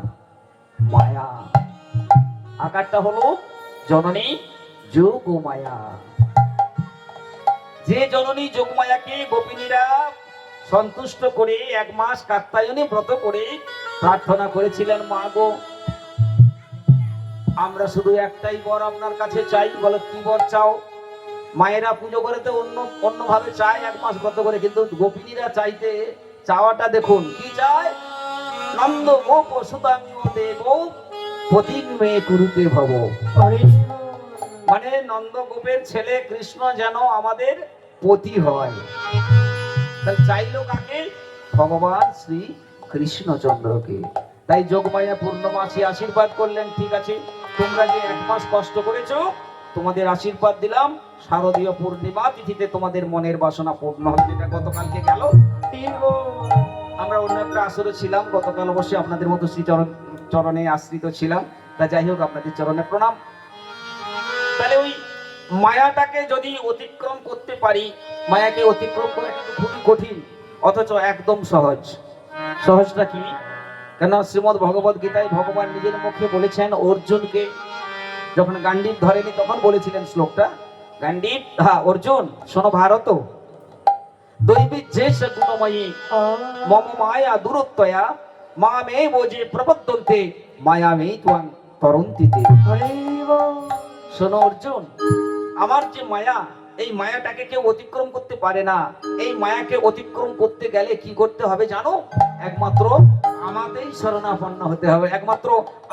মায়া, আকারটা হলো জননী যোগ মায়া। যে জননী যোগমায়াকে গোপিনীরা সন্তুষ্ট করে 1 মাস কাত্যায়নী ব্রত করে প্রার্থনা করেছিলেন, মা গো, আমরা শুধু একটাই বর আপনার কাছে চাই। বলো কি বর চাও? মায়েরা পুজো করে তো অন্যভাবে চায় 1 মাস ব্রত করে, কিন্তু গোপিনীরা চাইতে চাওয়াটা দেখুন কি চায়, নন্দ গোপ সুতাঙ্গ দেব পতিং মে কুরুতে ভব। মানে নন্দ গোপের ছেলে কৃষ্ণ যেন আমাদের পতি হয়। তাহলে চাইলো কাকে? ভগবান শ্রী কৃষ্ণচন্দ্রকে। তাই যোগমায়া পূর্ণমাসী আশীর্বাদ করলেন, ঠিক আছে, তোমরা যে 1 মাস কষ্ট করেছো, তোমাদের আশীর্বাদ দিলাম, শারদীয় পূর্ণিমা তিথিতে তোমাদের মনের বাসনা পূর্ণ হবে। যেটা গতকালকে গেল। আমরা অন্য একটা আসরে ছিলাম গতকাল, অবশ্যই আপনাদের মতো শ্রী চরণে আশ্রিত ছিলাম। তা যাই হোক, আপনাদের চরণে প্রণাম। তাহলে ওই মায়াটাকে যদি অতিক্রম করতে পারি, মায়াকে অতিক্রম করা কিন্তু খুবই কঠিন, অথচ একদম সহজ। সহজটা কি? কেন শ্রীমদ ভগবত গীতায় ভগবান নিজের মুখে বলেছেন অর্জুনকে, যখন গান্ডীব ধরেনি তখন বলেছিলেন শ্লোকটা, গান্ডীব, হ্যাঁ অর্জুন শোনো, ভারত দৈবিক যে গুণময়ী মম মায়া দূরত্বয়া মামে বোঝে প্রবদ্ধন্তে মায়ামে ত্বং তরন্তিতে। শোনো অর্জুন, আমার যে মায়া, এই মায়াটাকে কেউ অতিক্রম করতে পারে না। এই মায়াকে অতিক্রম করতে গেলে কি করতে হবে জানো? একমাত্র আমাকেই শরণাপন্ন হতে হবে, একমাত্র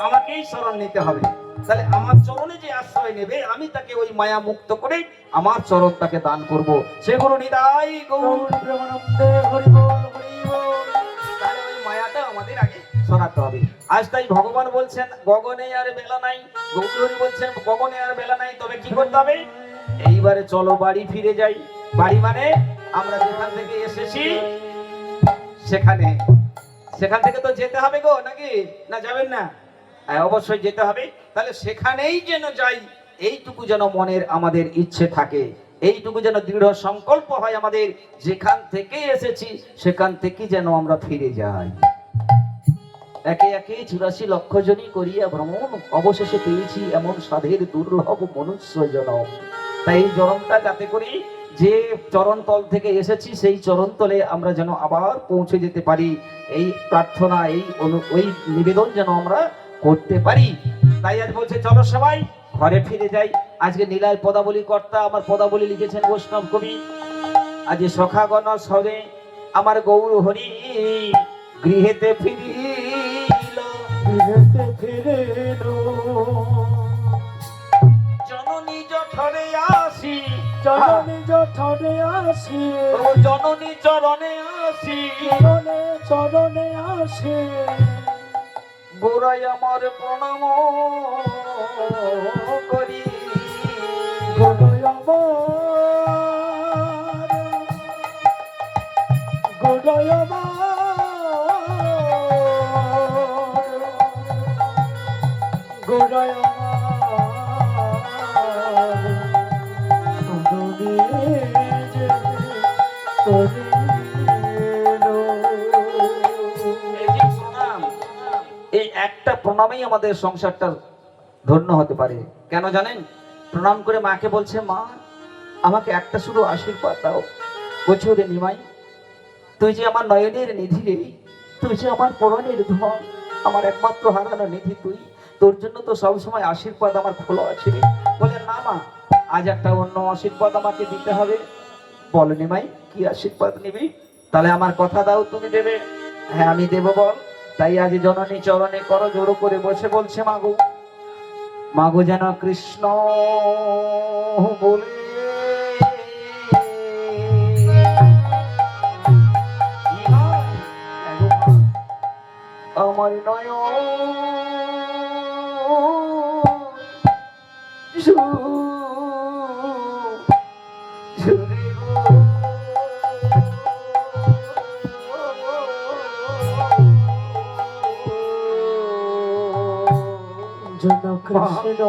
আমাকেই শরণ নিতে হবে। তাহলে আমার চরণে যে আশ্রয় নেবে, আমি তাকে ওই মায়া মুক্ত করে আমার চরণ তাকে দান করব। সে গুরু নিতাই গৌর প্রেমানন্দে হরি বল হরি বল। তাহলে ওই মায়াটা আমাদের আগে সরাতে হবে। আজ তাই ভগবান বলছেন গগনে আর বেলা নাই, গৌর হরি বলছেন গগনে আর বেলা নাই, তবে কি করতে হবে? এইবারে চলো বাড়ি ফিরে যাই। বাড়ি মানে আমরা যেখান থেকে এসেছি সেখান থেকে তো যেতে হবে গো, নাকি না যাবেন না? অবশ্যই যেতে হবে। তাহলে সেখানেই যেন যাই, এইটুকু যেন মনের আমাদের ইচ্ছে থাকে, এইটুকু যেন দৃঢ় সংকল্প হয় আমাদের, যেখান থেকে এসেছি সেখান থেকে যেন আমরা ফিরে যাই। একে একে 84 লক্ষ জনই করিয়া ভ্রমণ, অবশেষে পেয়েছি এমন সাধের দুর্লভ মনুষ্য জনম। তাই এই জনমটা যাতে করি, যে চরণতল থেকে এসেছি সেই চরণতলে আমরা যেন আবার পৌঁছে যেতে পারি, এই প্রার্থনা, ওই নিবেদন যেন আমরা করতে পারি। তাই আজ বলছে চলো সবাই ঘরে ফিরে যাই। আজকে নীলায় পদাবলী কর্তা আমার পদাবলী লিখেছেন বৈষ্ণব কবি। আজ সখাগণ সরে আমার গৌর হরি গৃহেতে ফিরিল, জননী জঠরে আসি, জননী জঠরে আসি, জননী চরণে আসি, চরণে আসি, গোড়ায় আমার প্রণাম করি। গোড়ায় আমার, গোড়ায় আমার, গোড়ায় আমার নিজে করিল। এই যে প্রণাম, এই একটা প্রণামেই আমাদের সংসারটা ধন্য হতে পারে। কেন জানেন? প্রণাম করে মাকে বলছে, মা আমাকে একটা শুধু আশীর্বাদ দাও। বলছে, ওরে নিমাই, তুই যে আমার নয়নের নিধি রে, তুই যে আমার পরনের ধন, আমার একমাত্র হারানো নিধি তুই, তোর জন্য তো সবসময় আশীর্বাদ আমার খোলা আছে রে। বলে, না মা, আজ একটা অন্য আশীর্বাদ আমাকে দিতে হবে। বলো নিমাই, কি আশীর্বাদ নিবি? তাহলে আমার কথা দাও, তুমি দেবে। হ্যাঁ আমি দেবো, বল। তাই আজ জননী চরণে করো জোড়ো করে বসে বলছে, মাগো, মাগো যেন কৃষ্ণ বলে আমার নয় জন কৃষ্ণ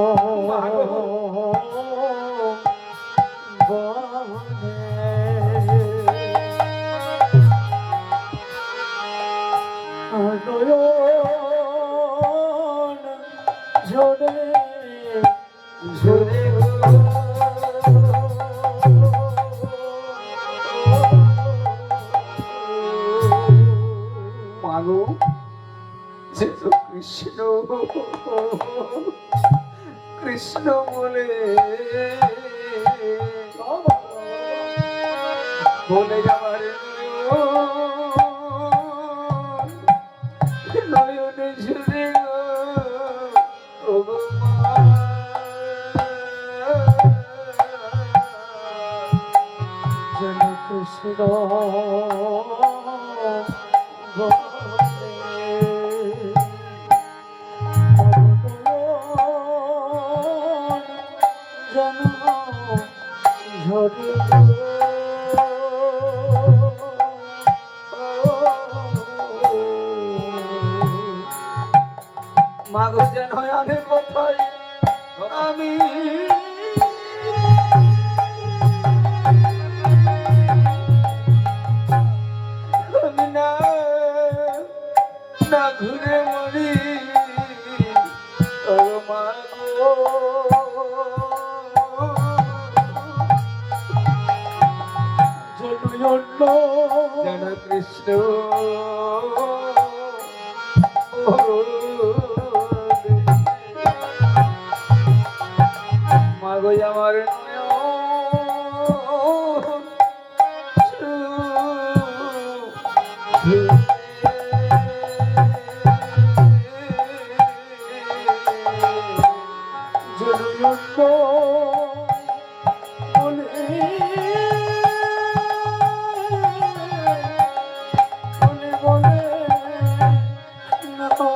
নয়ন ঝরে ঝরে মাগো যেন কৃষ্ণ কৃষ্ণ বলে বলে যাবার নয়নে ঝুলে জন কৃষ্ণ জন ঝরে মাগো যেন আনে কোথায় আমি আমি না না ঘুরে মরি ও মাগো জনয়ন্ন যেন কৃষ্ণ মাগো আমার জনয়ন্ন বলে বলে বলে না গো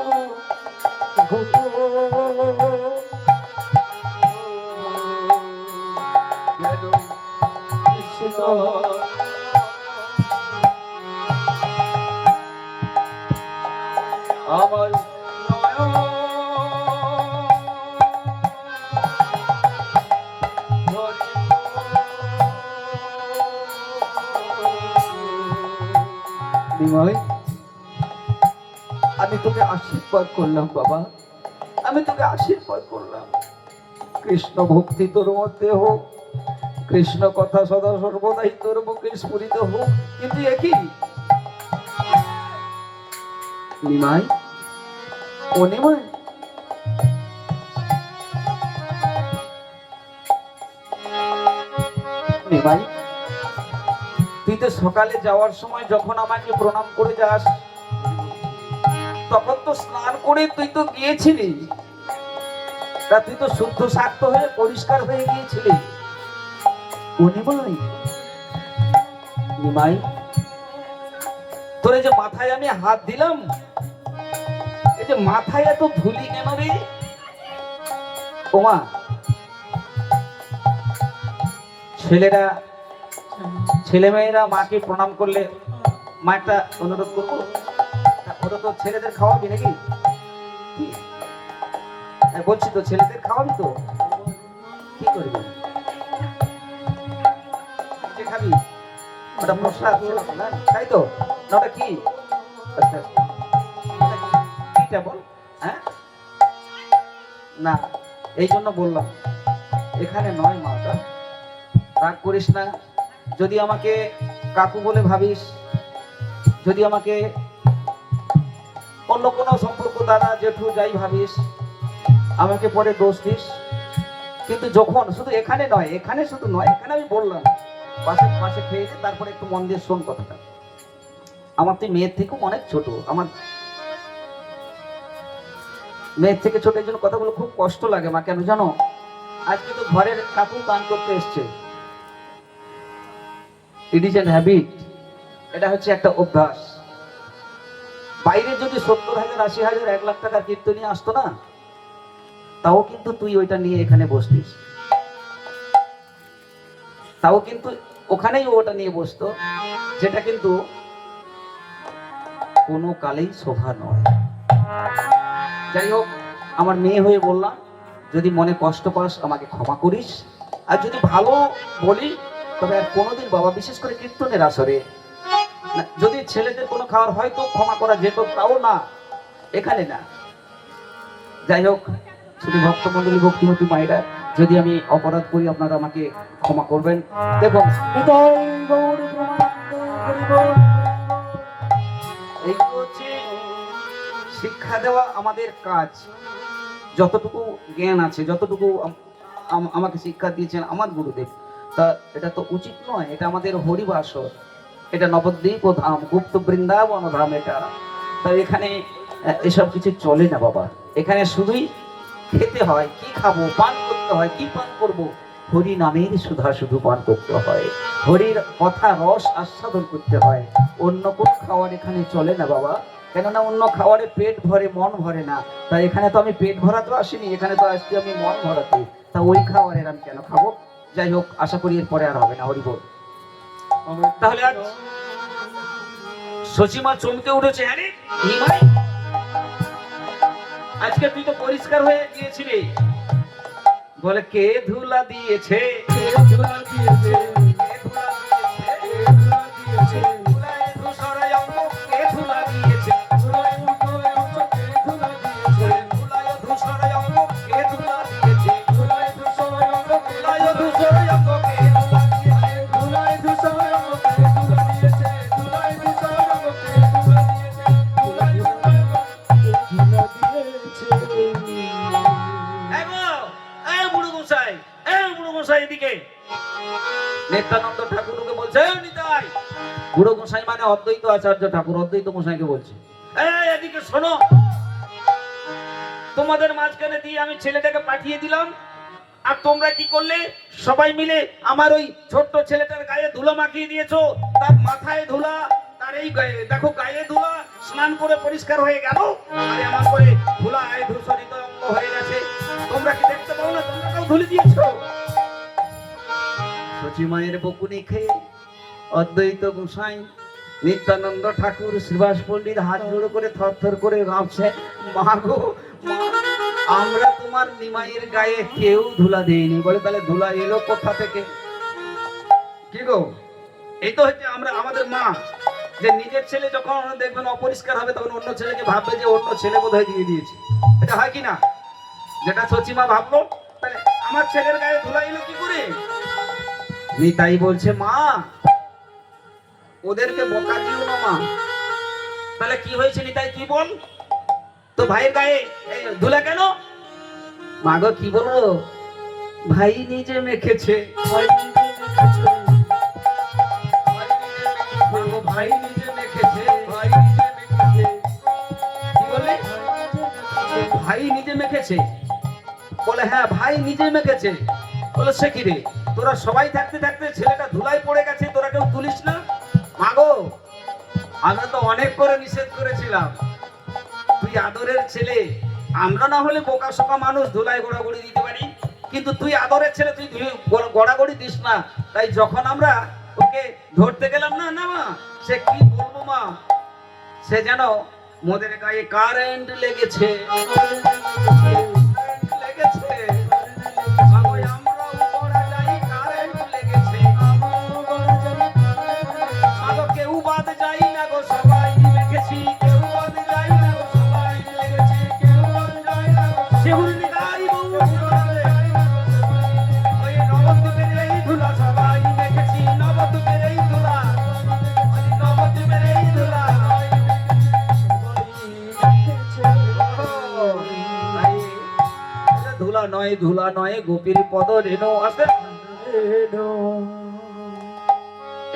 কৃষ্ণ আমার নিমাই, আমি তোকে আশীর্বাদ করলাম বাবা, আমি তোকে আশীর্বাদ করলাম। কৃষ্ণ ভক্তি তোর মধ্যে হোক, কৃষ্ণ কথা সদা সর্বদাই তোর মুখে স্ফুরিত হোক। কিন্তু একই নিমাই, ও নিমাই, নিমাই, তুই তো সকালে যাওয়ার সময় যখন আমাকে প্রণাম করে যাস, তখন তো স্নান করে তুই তো গিয়েছিলি, তা তুই তো শুদ্ধ শাক্ত হয়ে পরিষ্কার হয়ে গিয়েছিলি। ও নিমাই, নিমাই, তোরে যে মাথায় আমি হাত দিলাম, এই যে মাথায় এত ধুলি কেন রে? ওমা, ছেলেমেয়েরা মাকে প্রণাম করলে মা একটা অনুরোধ করবো, ওরা তো ছেলেদের খাওয়াবি নাকি? কি? হ্যাঁ, বলছি তো ছেলেদের খাওয়াবি তো? কি করবি? যে খাবি ওটা প্রসাদ, না? তাই তো? না ওটা কি? আচ্ছা, ওটা কিটা বল? হ্যাঁ, না এই জন্য বললাম এখানে নয় মা, ওটা রাগ করিস না। যদি আমাকে কাকু বলে ভাবিস, যদি আমাকে অন্য কোনো সম্পর্ক দাদা জেঠু যাই ভাবিস, আমাকে পরে দোষ দিস, কিন্তু যখন শুধু এখানে নয়, এখানে শুধু নয়, এখানে আমি বললাম পাশে পাশে খেয়ে দে, তারপরে একটু মন দিয়ে শোন কথাটা। আমার তুই মেয়ের থেকেও অনেক ছোট, আমার মেয়ের থেকে ছোট, এই জন্য কথাগুলো খুব কষ্ট লাগে মা। কেন জানো? আজকে তো ঘরের কাকু গান করতে এসছে, ইট ইজ এন হ্যাবিট, এটা হচ্ছে একটা অভ্যাস। বাইরে যদি 70,000 80,000 1 লাখ টাকার কীর্তনী আসতো না, তাও কিন্তু তুই ওইটা নিয়ে এখানে বসতিস, তাও কিন্তু ওখানেই ওটা নিয়ে বসতো, যেটা কিন্তু কোনো কালেই শোভা নয়। যাই হোক, আমার মেয়ে হয়ে বললাম, যদি মনে কষ্ট পাস আমাকে ক্ষমা করিস, আর যদি ভালো বলি তবে আর কোনোদিন বাবা, বিশেষ করে কীর্তনের আসরে যদি ছেলেদের কোনো খাওয়ার হয়তো ক্ষমা করা যেত, তাও না, এখানে না। যাই হোক, শুধু ভক্তমন্ডলী ভক্তিমতী মায়েরা, যদি আমি অপরাধ করি আপনারা আমাকে ক্ষমা করবেন। দেখুন, এই হচ্ছে শিক্ষা দেওয়া আমাদের কাজ। যতটুকু জ্ঞান আছে, যতটুকু আমাকে শিক্ষা দিয়েছেন আমার গুরুদেব, তা এটা তো উচিত নয়। এটা আমাদের হরিবাসর, এটা নবদ্বীপ ও ধাম, গুপ্ত বৃন্দাবন ধাম এটা। তাই এখানে এসব কিছু চলে না বাবা। এখানে শুধুই খেতে হয়, কি খাবো, পান করতে হয়, কি পান করব? হরি নামের সুধা শুধু পান করতে হয়, হরির কথা রস আস্বাদন করতে হয়। অন্য কোন খাবার এখানে চলে না বাবা, কেননা অন্য খাবারে পেট ভরে মন ভরে না। তাই এখানে তো আমি পেট ভরাতে আসিনি, এখানে তো আসছি আমি মন ভরাতে। তা ওই খাবারের আমি কেন খাবো? যাই হোক, আশা করি এরপরে আর হবে না। হরি বল। তাহলে আজ সচিমা চমকে উঠেছে। হ্যাঁ রে নিমাই, আজকে তুই তো পরিষ্কার হয়ে গিয়েছিলি। বলে কে ধুলা দিয়েছে, কে ধুলা দিয়েছে, কে ধুলা দিয়েছে, কে ধুলা দিয়েছে, ধুলায় ধূসরায় অঙ্গ কে ধুলা দিয়েছে, ধুলায় ধূসরায় অঙ্গ কে ধুলা দিয়েছে, ধুলায় ধূসরায় অঙ্গ কে ধুলা দিয়েছে, ধুলায় ধূসরায় অঙ্গ, ধুলায় ধূসরায় অঙ্গ কে ধুলা দিয়েছে, ধুলায় ধূসরায় অঙ্গ কে ধুলা দিয়েছে, ধুলায় ধূসরায় অঙ্গ কে ধুলা দিয়েছে, ধুলায় ধূসরায় অঙ্গ কে ধুলা দিয়েছে। এদিকে নিত্যানন্দ ঠাকুরকে বলছে, নিতাই, বুড়ো গোসাই মানে অদ্বৈত আচার্য ঠাকুর, অদ্বৈত গোসাইকে বলছে, এদিকে শোনো, তোমাদের মাঝখানে দিয়ে আমি ছেলেটাকে পাঠিয়ে দিলাম, আর তোমরা কি করলে? সবাই মিলে আমার ওই ছোট্ট ছেলেটার গায়ে ধুলো মাখিয়ে দিয়েছো। তার মাথায় ধুলা, তার এই গায়ে দেখো গায়ে ধুলা, স্নান করে পরিষ্কার হয়ে গেল, আর আমার করে ধুলা ধূসরিত অঙ্গ হয়ে গেছে। তোমরা কি দেখতে পাও না? তোমরাও ধুলে দিয়েছো। সচিমায়ের বকুনি খেয়ে অদ্বৈত গোসাই, নিত্যানন্দ ঠাকুর, শ্রীবাস পণ্ডিত হাত জোড়ো করে থরথর করে কাঁপছে, মা গো মা, আমরা তোমার নিমাইয়ের গায়ে কেউ ধুলা দেয়নি। বলে তাহলে ধুলা এলো কোথা থেকে? কি গো, এই তো হচ্ছে আমরা আমাদের মা, যে নিজের ছেলে যখন দেখবেন অপরিষ্কার হবে, তখন অন্য ছেলেকে ভাববে যে অন্য ছেলে বোধহয় দিয়ে দিয়েছে। এটা হয় কি না? যেটা সচিমা ভাবলো, তাহলে আমার ছেলের গায়ে ধুলা এলো কি করে? নিতাই বলছে, মা ওদেরকে বকা দিও না মা। তাহলে কি হয়েছে নিতাই, কি বল? তো ভাইয়ের গায়ে ধুলা কেন? মা গো কি বলবো, ভাই নিজে মেখেছে, ভাই নিজে মেখেছে, ভাই নিজে মেখেছে, ভাই নিজে মেখেছে। কি বলে? ভাই নিজে মেখেছে। বলে হ্যাঁ ভাই নিজে মেখেছে। বলে সে কি রে, তোরা সবাই থাকতে থাকতে ছেলেটা ধুলাই পড়ে গেছে, তোরা কেউ তুলিস না? মাগো আমি তো অনেক করে নিষেধ করেছিলাম, তুই আদরের ছেলে, আমরা না হলে বোকা শোকা মানুষ ধুলায় গোড়াগড়ি দিতে পারি, কিন্তু তুই আদরের ছেলে, তুই গোড়াগড়ি দিস না। তাই যখন আমরা ওকে ধরতে গেলাম, না না মা, সে কি বলবো মা, সে যেন মোদের গায়ে কারেন্ট লেগেছে, লেগেছে। মাগো, আমরাও গোড়া যাই, কারেন্ট লেগেছে। মাগো, কেউ বাদ যাই না গো, সবাই লেগেছি, কেউ বাদ যাই না গো, সবাই লেগেছি, কেউ বাদ যাই না গো। শিউলি গাই বউ ওই নবদ্বীপের এই ধুলা সবাই লেগেছি, নবদ্বীপের এই ধুলা, নবদ্বীপের এই ধুলা। তাই এটা ধুলা নয় গোপীর পদ রেণু আছে।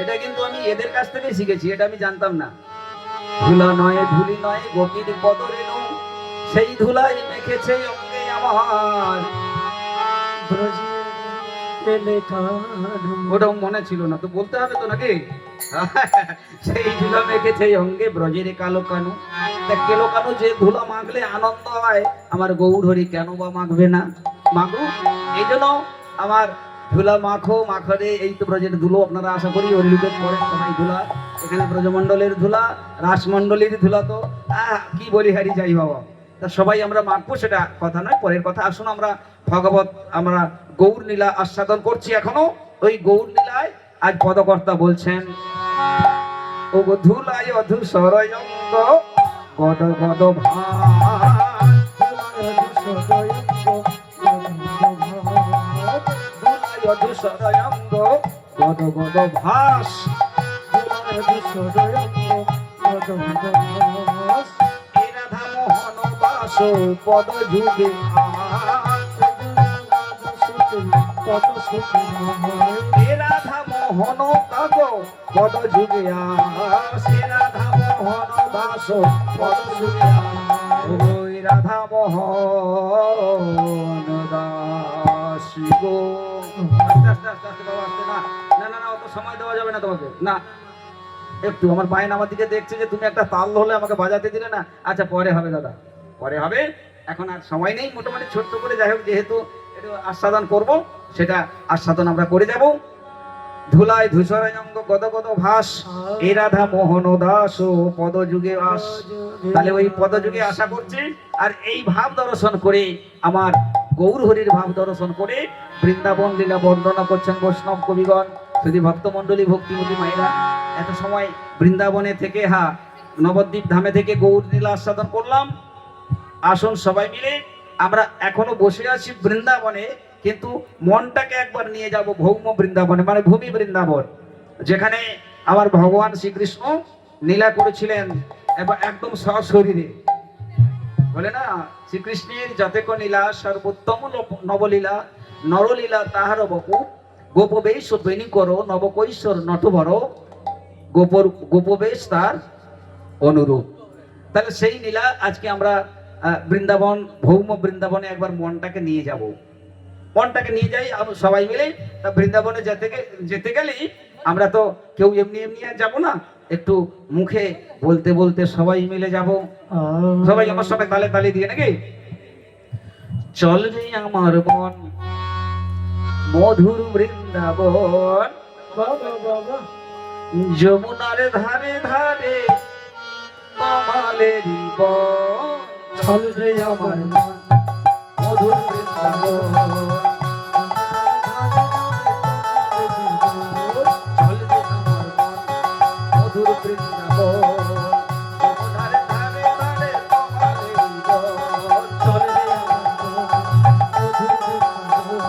এটা কিন্তু আমি এদের কাছ থেকে শিখেছি, এটা আমি জানতাম না। ধুলা নয়, ধুলি নয়, গোপীর পদ রেণু, সেই ধুলাই মেখেছে অঙ্গে আমার। ওটা মনে ছিল না তো, বলতে হবে তো নাকি? সেই ধুলা মেখেছে অঙ্গে ব্রজের কালো কানু। তা কেলো কানু যে ধুলা মাখলে আনন্দ হয়, আমার গৌর হরি কেন বা মাখবে না? মাখো, এই জন্য আমার ধুলা মাখো মাখরে। এই তো ব্রজের ধুলো, আপনারা আশা করি অলিলুকের পরে সবাই ধুলা। এখানে ব্রজমণ্ডলের ধুলা, রাসমণ্ডলীর ধুলা, তো কি বলি হারি যাই বাবা। তা সবাই আমরা মাখবো, সেটা কথা নয়, পরের কথা। আসুন আমরা ভগবত, আমরা গৌর লীলা আস্বাদন করছি এখনো। ওই গৌর লীলায় আজ পদকর্তা বলছেন, ও গো ধুলায় অধূসরয় অঙ্গ গদ গদ ধুলায় অধূসরয় অঙ্গ গদ গদ ভাস। এ রাধা মোহন দাস পদ যুগে এ রাধা মোহন দাস পদ যুগে সে রাধা মোহন দাস পদ যুগে ওই রাধা মোহন দাস গো। আস্তে আস্তে আস্তে বাবা, আস্তে না না না না, অত সময় দেওয়া যাবে না তোমাকে, না। একটু আমার বায়ন আমার দিকে দেখছে যে তুমি একটা তাল হলে আমাকে বাজাতে দিলে না। আচ্ছা, পরে হবে দাদা, পরে হবে, এখন আর সময় নেই। মোটামুটি ছোট্ট করে, যাই হোক, যেহেতু একটু আস্বাদন করব, সেটা আস্বাদন আমরা করে যাব। ধুলায় ধূসরায় অঙ্গ গদ গদ ভাস, এ রাধা মোহন দাস পদ যুগে আস। তাহলে ওই পদ যুগে আশা করছি, আর এই ভাব দর্শন করে, আমার গৌর হরির ভাব দর্শন করে বৃন্দাবন লীলা বর্ণনা করছেন বৈষ্ণব কবিগণ, যদি ভক্তমণ্ডলী ভক্তিমতী মায়েরা। এত সময় বৃন্দাবনে থেকে, নবদ্বীপ ধামে থেকে গৌর লীলা আস্বাদন করলাম। আসুন সবাই মিলে, আমরা এখনো বসে আছি বৃন্দাবনে, কিন্তু মনটাকে একবার নিয়ে যাব ভৌম বৃন্দাবনে, মানে ভূমি বৃন্দাবন, যেখানে আমার ভগবান শ্রীকৃষ্ণ লীলা করেছিলেন একদম সশরীরে। বলে না, শ্রীকৃষ্ণের যতেক লীলা সর্বোত্তম নবলীলা, নরলীলা তাহার বপু, গোপবেশ বেণী করো নবকৈশোর নটভর, গোপবেশ তার অনুরূপ। তাহলে সেই লীলা আজকে আমরা বৃন্দাবন, ভৌম বৃন্দাবনে একবার মনটাকে নিয়ে যাব, মনটাকে নিয়ে যাই সবাই মিলে। তা বৃন্দাবনে যেতে গেলেই আমরা তো কেউ এমনি এমনি আর যাবো না, একটু মুখে বলতে বলতে সবাই মিলে যাব। সবাই আমার সঙ্গে তালে তালে দিয়ে নাকি, চল রে আমার মন মধুর বৃন্দাবন, যমুনার ধারে ধারে কমালের বন। চল রে আমার মন মধুর বৃন্দাবন, চল রে আমার মন মধুর বৃন্দাবন, যমুনার ধারে ধারে কমালের বন। চল রে আমার মন মধুর বৃন্দাবন,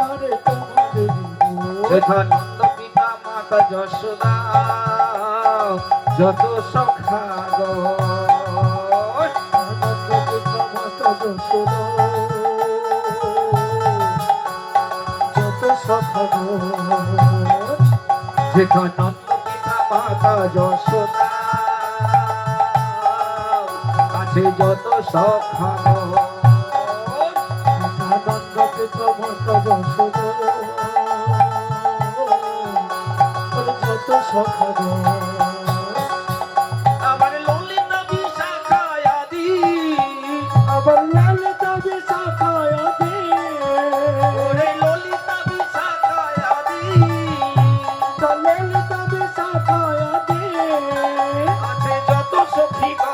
ধরে তোমারে যথা নন্দ পিতা মাতা যশোদা যত সখা গো যেথা নন্দ পিতা মাতা যশোদা আছে যত সখা গো আবার ললিতা বিশাখায় আদি আবার লালিতা বিশাখায় আদি ওরে ললিতা বিশাখায় আদি লালিতা বিশাখায় আদি আছে যত সখীগণ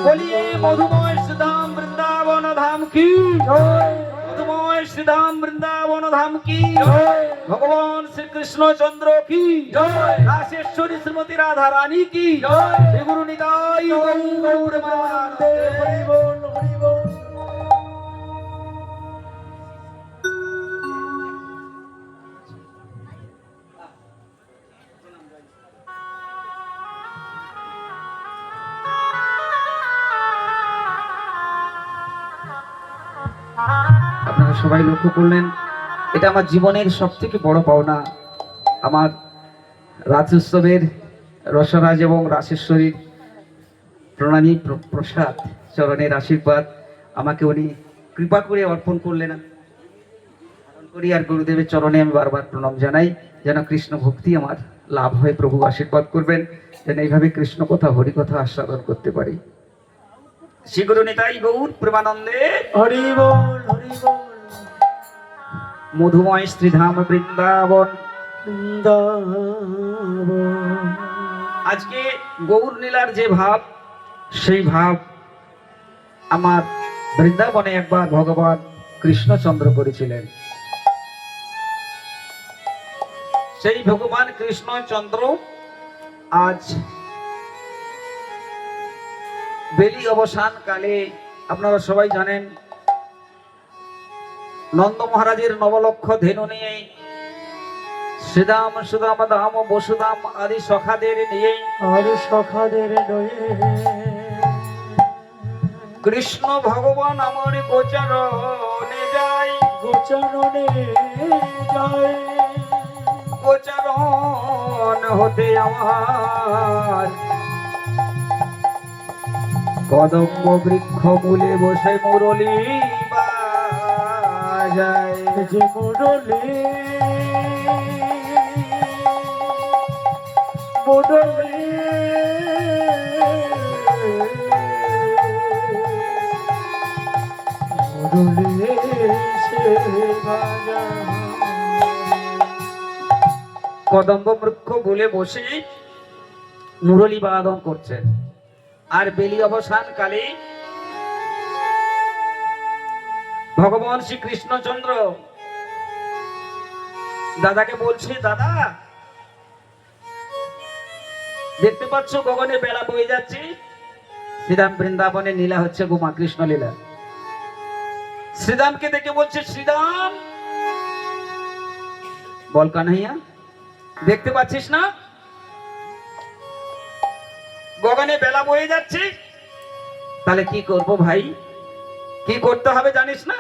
बोलिए मधुमय श्रीधाम वृंदावन धाम की मधुमय श्रीधाम वृंदावन धाम की भगवान श्री कृष्ण चंद्र की राशेश्वरी श्रीमती राधा रानी की श्री गुरु निताई गौर प्रेमानंदे। আপনারা সবাই লক্ষ্য করলেন এটা আমার জীবনের সবথেকে বড় পাওনা। আমার রাজোৎসবের রসরাজ এবং রাশেশ্বরীর প্রণামী প্রসাদ চরণের আশীর্বাদ আমাকে উনি কৃপা করে অর্পণ করলেন। অর্পণ করি আর গুরুদেবের চরণে আমি বারবার প্রণাম জানাই যেন কৃষ্ণ ভক্তি আমার লাভ হয়। প্রভু আশীর্বাদ করবেন যেন এইভাবে কৃষ্ণ কথা হরি কথা আস্বাদন করতে পারি। শ্রী গুরু নিতাই গৌর প্রেমানন্দে হরি বল হরি বল। মধুময় শ্রীধাম বৃন্দাবন আজকে গৌর লীলার যে ভাব সেই ভাব আমার বৃন্দাবনে একবার ভগবান কৃষ্ণচন্দ্র করেছিলেন। সেই ভগবান কৃষ্ণচন্দ্র আজ বেলি অবসান কালে আপনারা সবাই জানেন নন্দ মহারাজের নবলক্ষ ধেনু নিয়ে শ্রীদাম সুদাম দাম বসুদাম আদি সখাদের নিয়ে কৃষ্ণ ভগবান আমার গোচরণে যায় গোচরণ হতে আমার কদম্ব বৃক্ষ মূলে বসে মুরলী বাজায় যে মুরলী মুরলী মুরলী সে বাজায়। কদম্ব বৃক্ষ মূলে বসে মুরলী বাদন করছেন। আর বেলি অবসান কালে ভগবান শ্রী কৃষ্ণচন্দ্র দাদাকে বলছে, দাদা দেখতে পাচ্ছ গগনে বেলা বয়ে যাচ্ছে, শ্রীরাম বৃন্দাবনে লীলা হচ্ছে গোমা কৃষ্ণ লীলা। শ্রীরামকে দেখে বলছে, শ্রীরাম বল কানাইয়া দেখতে পাচ্ছিস না গগনে বেলা বয়ে যাচ্ছে? তাহলে কি করব ভাই, কি করতে হবে জানিস না?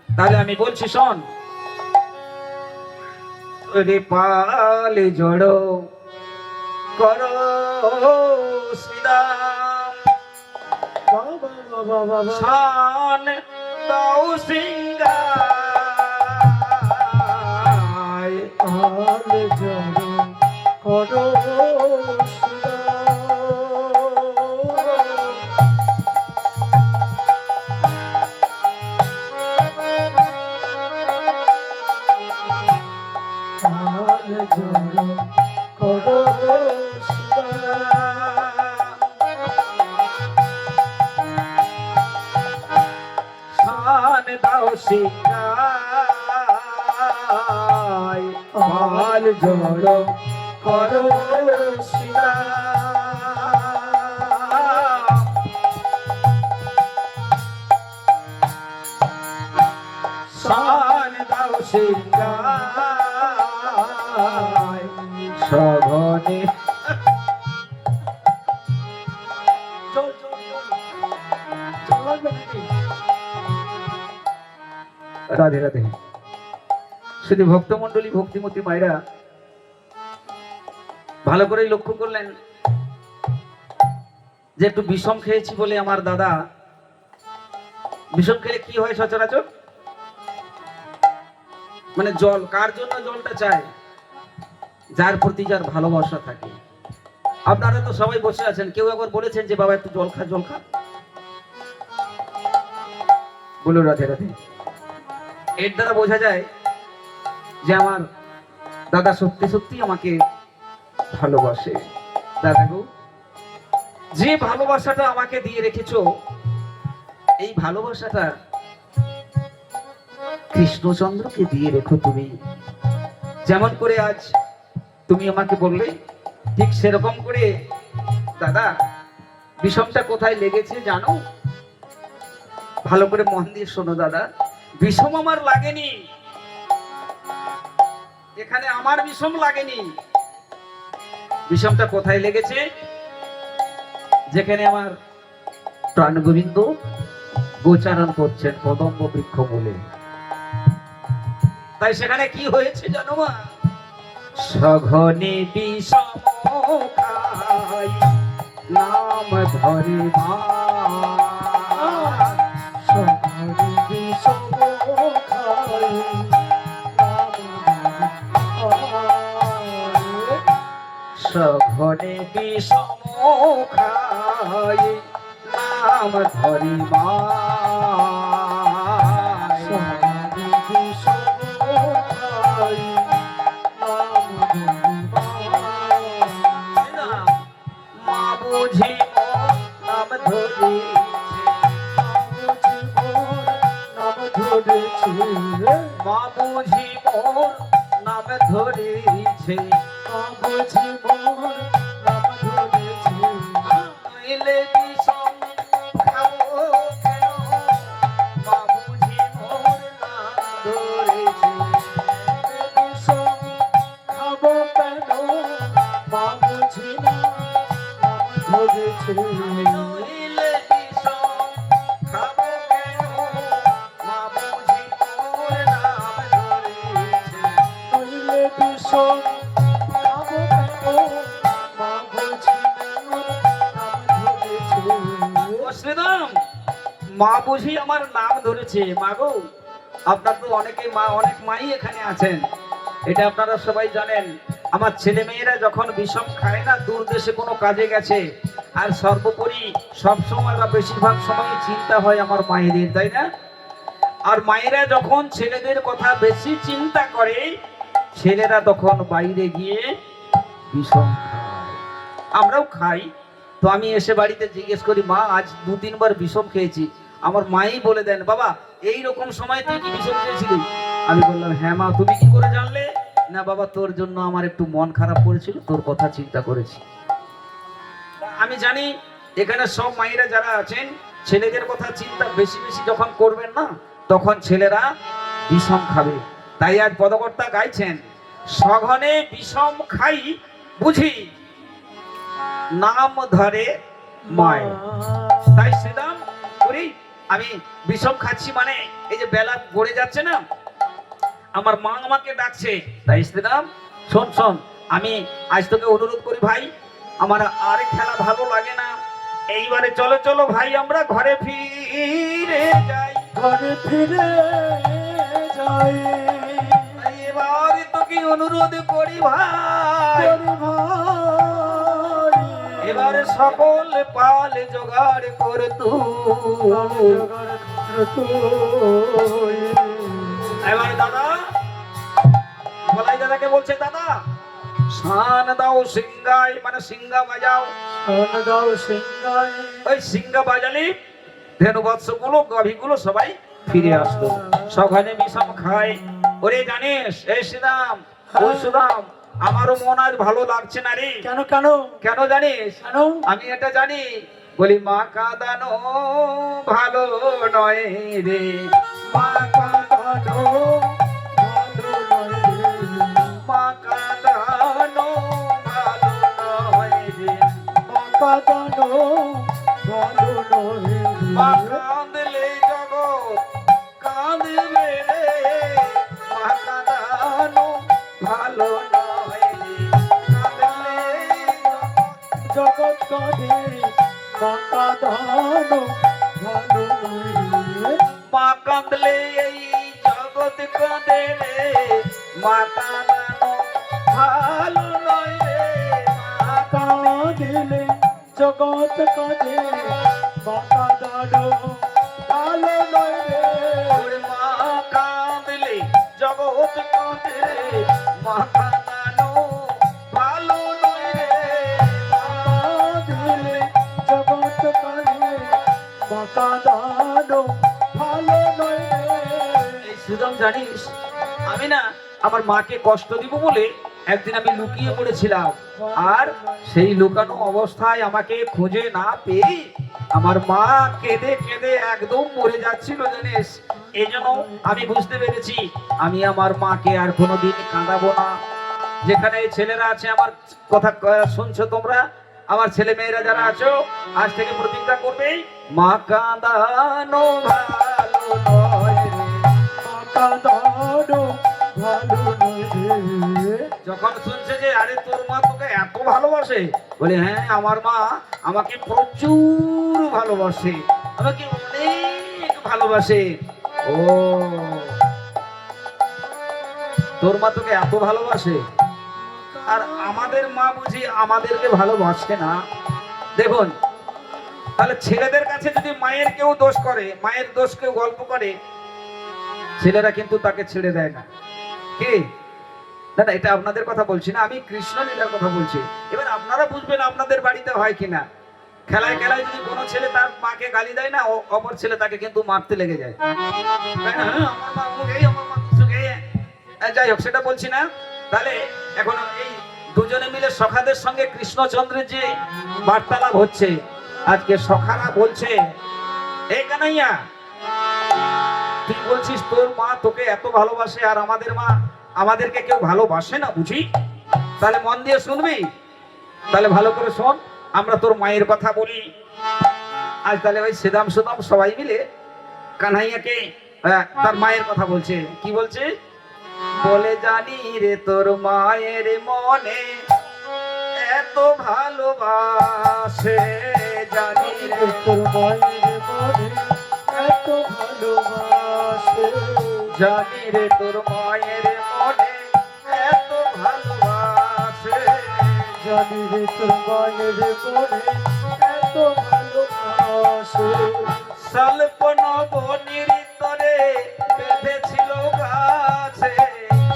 তাহলে আমি বলছি শোন, রে পালে জড়ো করো শ্রীরাম শান দাও সিংহায় পালে জড়ো করো সিংহাই পাল জড় করো শ্রীরাম। শান দাও সিংহাই সঘনে। রাধে রাধে। শুধু ভক্তমন্ডলী ভক্তিমতী মায়েরা ভালো করেই লক্ষ্য করলেন যে একটু বিষম খেয়েছি বলে আমার দাদা, বিষম খেলে কি হয় সচরাচর? মানে জল, কার জন্য জলটা চায়? যার প্রতি যার ভালোবাসা থাকে। আপনারা তো সবাই বসে আছেন, কেউ একবার বলেছেন যে বাবা একটু জল খা, জল খা? বলো রাধে রাধে। এর দ্বারা বোঝা যায় যে আমার দাদা সত্যি সত্যি আমাকে ভালোবাসে। দাদা গো, যে ভালোবাসাটা আমাকে দিয়ে রেখেছো, এই ভালোবাসাটা কৃষ্ণচন্দ্রকে দিয়ে রেখো তুমি। যেমন করে আজ তুমি আমাকে বললে, ঠিক সেরকম করে দাদা বিষমটা কোথায় লেগেছে জানো? ভালো করে মন দিয়ে শোনো দাদা, বিষম আমার লাগেনি, এখানে আমার বিষম লাগেনি। বিষমটা কোথায় লেগেছে? যেখানে আমার প্রাণ গোবিন্দ গোচারণ করছেন কদম্ব বৃক্ষ বলে। তাই সেখানে কি হয়েছে জানো মা? সঘনে বিষম খাই নাম ধরে মা। সঘনে বিষম খাই সঘনে বিষম খাই নাম ধরি মা। সঘনে বিষম খাই নাম ধরি মা। মা বুঝি মোর নাম ধরেছে, নাম ধরেছে, মা বুঝি মোর নাম ধরেছে, বুঝি মোর নাম ধরেছে। নইলে বিষম খাবো কেন, মা বুঝি মোর নাম ধরেছে। বিষম খাবো কেন, মা বুঝি নাম ধরেছে। নইলে বিষম খাবো কেন, মা বুঝি মোর নাম ধরেছে। নইলে বিষম মা বুঝি আমার নাম ধরেছে। মা গো, আপনার তো অনেকে মা, অনেক মাই এখানে আছেন, এটা আপনারা সবাই জানেন। আমার ছেলে মেয়েরা যখন বিষম খায় না, দূর দেশে কোনো কাজে গেছে, আর সর্বোপরি সব সময় বা বেশিরভাগ সময় চিন্তা হয় আমার মায়েদের, তাই না? আর মায়েরা যখন ছেলেদের কথা বেশি চিন্তা করে, ছেলেরা তখন বাইরে গিয়ে বিষম খায়। আমরাও খাই। তো আমি এসে বাড়িতে জিজ্ঞেস করি, মা আজ 2-3 বার বিষম খেয়েছি। আমার মাই বলে দেন, বাবা এই রকম সময় তুই কি বিষম খেয়েছিলি? আমি বললাম, হ্যাঁ মা, তুমি কি করে জানলে? না বাবা, তোর জন্য আমার একটু মন খারাপ করেছিল, তোর কথা চিন্তা করেছি। আমি জানি এখানে সব মায়েরা যারা আছেন, ছেলেদের কথা চিন্তা বেশি বেশি যখন করবেন না, তখন ছেলেরা বিষম খাবে। তাই আজ পদকর্তা গাইছেন, সঘনে বিষম খাই বুঝি নাম ধরে মায়। তাই শ্রীরাম করি, আমি বিষম খাচ্ছি মানে এই যে বেলা গড়ে যাচ্ছে না, আমার মা আমাকে ডাকছে। তাই শ্রীরাম শোন শোন, আমি আজ তোকে অনুরোধ করি ভাই, আমার আর খেলা ভালো লাগে না, এইবারে চলো চলো ভাই আমরা ঘরে ফিরে যাই। ঘরে ফিরে যাই, এবারে তোকে অনুরোধ করি ভাই, এবারে সকল পাল জোগাড় কর তুই। এবারে দাদা বলাই দাদাকে বলছে, দাদা শান দাও সিংহায়, মানে সিংহা বাজাও। শান দাও সিংহায়, ওই সিংহা বাজালি ধেনু বৎসগুলো গাভীগুলো সবাই ফিরে আসতো, সখানে বিষম খায়। ওরে জানিস এই শ্রীরাম, ও সুদাম, আমারও মন আজ ভালো লাগছে না রে। কেন কেন কেন জানিস? কেন? আমি এটা জানি, বলি মা কাঁদানো ভালো নয় রে, মা কাঁদানো, মা কাঁদানো ভালো নয় রে, মা কাঁদলে জগৎ কাঁদবে রে, মা কাঁদানো ভালো নয় রে, কাঁদলে জগৎ কাঁদে মাতা দানো ভালো নয়। মা কাঁদলে এই জগৎ কাঁদে রে, মা কাঁদানো ভালো নয় রে, মা কাঁদিলে জগৎ কাঁদে মাতা দানো ভালো নয় রে। ওরে মা কাঁদলে জগৎ কাঁদে রে, মা কাঁদানো ভালো নয় রে, কাঁদিলে জগৎ কাঁদে মাতা দানো ভালো নয় রে। এই সুদাম জানিস, আমি না আমার মাকে কষ্ট দিব বলে একদিন আমি লুকিয়ে পড়েছিলাম, আর সেই লুকানো অবস্থায় আমাকে খুঁজে না পেয়ে আমার মা কেঁদে কেঁদে একদম মরে যাচ্ছিল জানিস। এই জন্য আমি বুঝতে পেরেছি আমি আমার মাকে আর কোনোদিন কাঁদাবো না। যেখানে এই ছেলেরা আছে আমার কথা শুনছো তোমরা, আমার ছেলে মেয়েরা যারা আছো, আজ থেকে প্রতিজ্ঞা করবে মা কাঁদানো ভালো নয় রে, মাতা দানো ভালো নয় রে। যখন শুনছে যে আরে তোর মা তোকে এত ভালোবাসে, বলে হ্যাঁ আমার মা আমাকে প্রচুর ভালোবাসে, আমাকে অনেক ভালোবাসে। ও তোর মা তোকে এত ভালোবাসে, আর আমাদের মা বুঝি আমাদেরকে ভালোবাসে না। দেখুন, তাহলে ছেলেদের কাছে যদি মায়ের কেউ দোষ করে, মায়ের দোষ কেউ গল্প করে, ছেলেরা কিন্তু তাকে ছেড়ে দেয় না। কি না না, এটা আপনাদের কথা বলছি না, আমি কৃষ্ণ লীলার কথা বলছি। এবার আপনারা বুঝবেন আপনাদের বাড়িতে হয় কিনা। খেলায় খেলায় যদি কোনো ছেলে তার মাকে গালি দেয় না, অপর ছেলে তাকে কিন্তু মারতে লেগে যায়, তাই না? হ্যাঁ, আমার মা অমুক এই, আমার মা তমুক এই। যাই হোক, সেটা বলছি না। তাহলে এখন এই দুজনে মিলে সখাদের সঙ্গে কৃষ্ণচন্দ্রের যে বার্তালাপ হচ্ছে, আজকে সখারা বলছে এই কানাইয়া, তুই বলছিস তোর মা তোকে এত ভালোবাসে আর আমাদের মা আমাদেরকে কেউ ভালোবাসে না বুঝি? তাহলে মন দিয়ে শুনবি, তাহলে ভালো করে শোন, আমরা তোর মায়ের কথা বলি আজ। তাহলে ওই সেদাম সুদাম সবাই মিলে কানাইয়াকে তার মায়ের কথা বলছে। কি বলছে? বলে জানি রে তোর মায়ের মনে এত ভালোবাসে, জানি রে তোর মায়ের মনে এত ভালোবাসে। জানি রে তোর মায়ের মনে এত ভালোবাসে, জানি রে তোর মায়ের মনে এত ভালোবাসে। স্বল্পন বনির তরে বেঁধেছিল গাছে,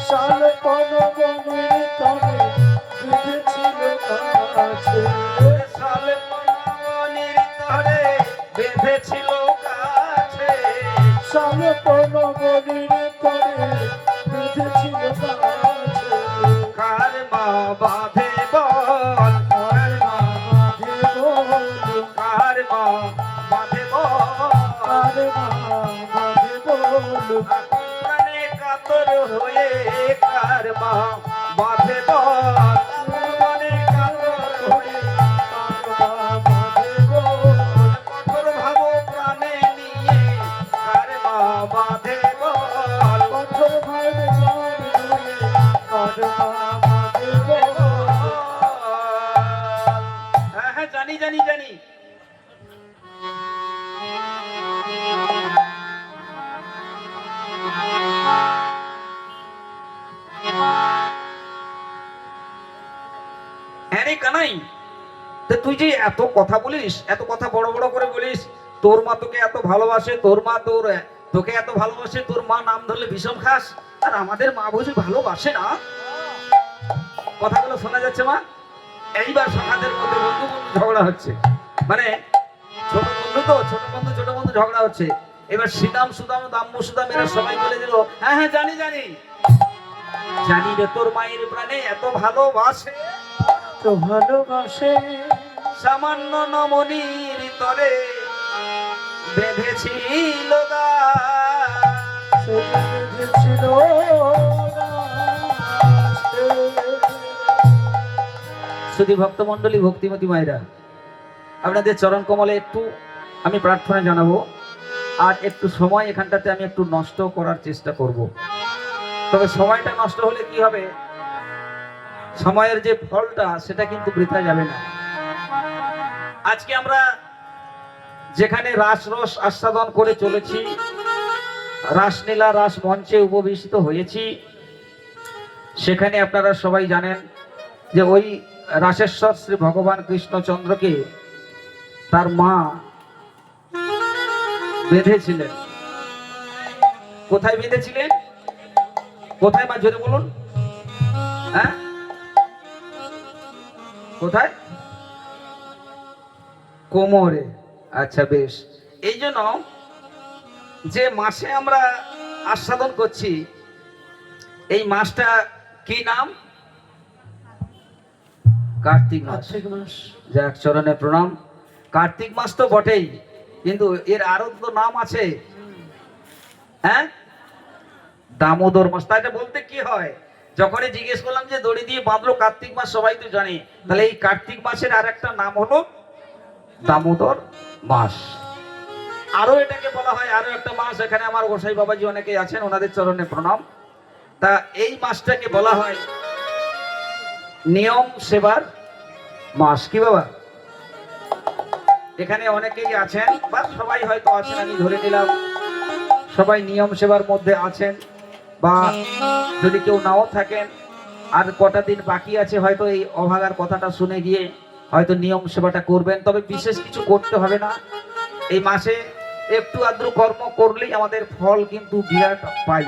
শালপন বনে তবে বেঁধেছিল গাছে। স্বল্পন বনির তরে বেঁধেছিল গাছে, শালপন বনের তরে বেঁধেছিল গাছে। কার মা বাঁধে বল, আর মা বাঁধে বল, কার মা বাঁধে বল, আর মা বাঁধে বল। প্রাণে কাতর হয়ে কার মা বাঁধে বল, প্রাণে কাতর হয়ে আর মা বাঁধে বল। কঠোর ভাব প্রাণে নিয়ে কার মা বাঁধে বল, কঠোর ভাবে গান ধরে আর মা বাঁধে বল। হ্যাঁ হ্যাঁ, জানি জানি জানি। হ্যাঁ রে কানাই, তা তুই যে এত কথা বলিস, এত কথা বড় বড় করে বলিস, তোর মা তোকে এত ভালোবাসে, তোর মা তোকে এত ভালোবাসে, তোর মা নাম ধরলে ভীষণ খাস, আর আমাদের মা বুঝি ভালোবাসে না? কথাগুলো শোনা যাচ্ছে মা? এইবার সখাদের মধ্যে বন্ধু বন্ধু ঝগড়া হচ্ছে, মানে ছোট বন্ধু তো, ছোট বন্ধু ঝগড়া হচ্ছে। এবার শ্রীদাম সুদাম দাম্বু সুদাম এরা সবাই বলে দিল, হ্যাঁ হ্যাঁ জানি জানি, জানি রে তোর মায়ের প্রাণে এত ভালোবাসে, তো ভালোবাসে সামান্য নমনীর তরে বেঁধেছিল গাছ। সে বেঁধেছিল গাছে। শুধু ভক্তমণ্ডলী, ভক্তিমতী মায়েরা, আপনাদের চরণ কমলে একটু আমি প্রার্থনা জানাবো, আর একটু সময় এখানটাতে আমি একটু নষ্ট করার চেষ্টা করব। তবে সময়টা নষ্ট হলে কি হবে, সময়ের যে ফলটা সেটা কিন্তু বৃথা যাবে না। আজকে আমরা যেখানে রাসরস আস্বাদন করে চলেছি, রাসলীলা রাস মঞ্চে উপবেশিত হয়েছি, সেখানে আপনারা সবাই জানেন যে ওই রাসেশ্বর শ্রী ভগবান কৃষ্ণচন্দ্রকে তার মা বেঁধেছিলেন। কোথায় বেঁধেছিলেন? কোথায় মা, জোরে বলুন। হ্যাঁ, কোথায়? কোমরে। আচ্ছা বেশ। এই জন্য যে মাসে আমরা আস্বাদন করছি, এই মাসটা কি নাম? কার্তিক মাস। কার্তিক মাস। যাক, চরণে প্রণাম। কার্তিক মাস তো বটেই, কিন্তু এর আরো তো নাম আছে। হ্যাঁ, দামোদর মাস। তাই বলতে কি হয়, যখনই জিজ্ঞেস করলাম যে দড়ি দিয়ে বাঁধলো কার্তিক মাস, সবাই তো জানে, তাহলে এই কার্তিক মাসের আর একটা নাম হলো দামোদর মাস। আরো এটাকে বলা হয় আরো একটা মাস, এখানে আমার গোসাই বাবাজি অনেকেই আছেন, ওনাদের চরণে প্রণাম। তা এই মাসটাকে বলা হয় নিয়ম সেবার মাস। কি বাবা, এখানে অনেকেই আছেন বা সবাই হয়তো আছেন, আমি ধরে নিলাম সবাই নিয়ম সেবার মধ্যে আছেন, বা যদি কেউ নাও থাকেন, আর কটা দিন বাকি আছে, হয়তো এই অভাগার কথাটা শুনে গিয়ে হয়তো নিয়ম সেবাটা করবেন। তবে বিশেষ কিছু করতে হবে না, এই মাসে একটু আদ্রু কর্ম করলেই আমাদের ফল কিন্তু বিরাট পাই,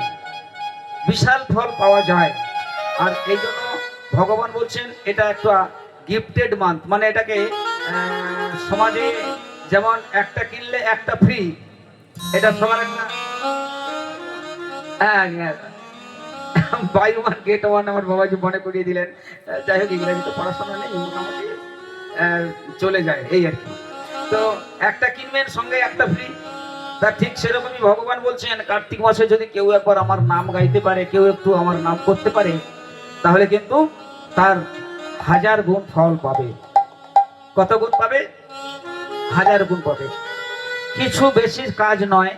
বিশাল ফল পাওয়া যায়। আর এই জন্য ভগবান বলছেন এটা একটা গিফটেড মান্থ, মানে এটাকে সমাজে যেমন একটা কিনলে একটা ফ্রি, এটা সবার একটা বাই ওয়ান গেট ওয়ান আমার বাবাজি মনে করিয়ে দিলেন। যাই হোক, ইংরেজি তো পড়াশোনা নেই, মোটামুটি চলে যায় এই আর কি। তো একটা কিনবেন সঙ্গে একটা ফ্রি, তা ঠিক সেরকমই ভগবান বলছেন কার্তিক মাসে যদি কেউ একবার আমার নাম গাইতে পারে, কেউ একটু আমার নাম করতে পারে, তাহলে কিন্তু তার 1000 গুণ ফল পাবে। কত গুণ পাবে? 1000 গুণ পাবে। কিছু বেশি কাজ নয়,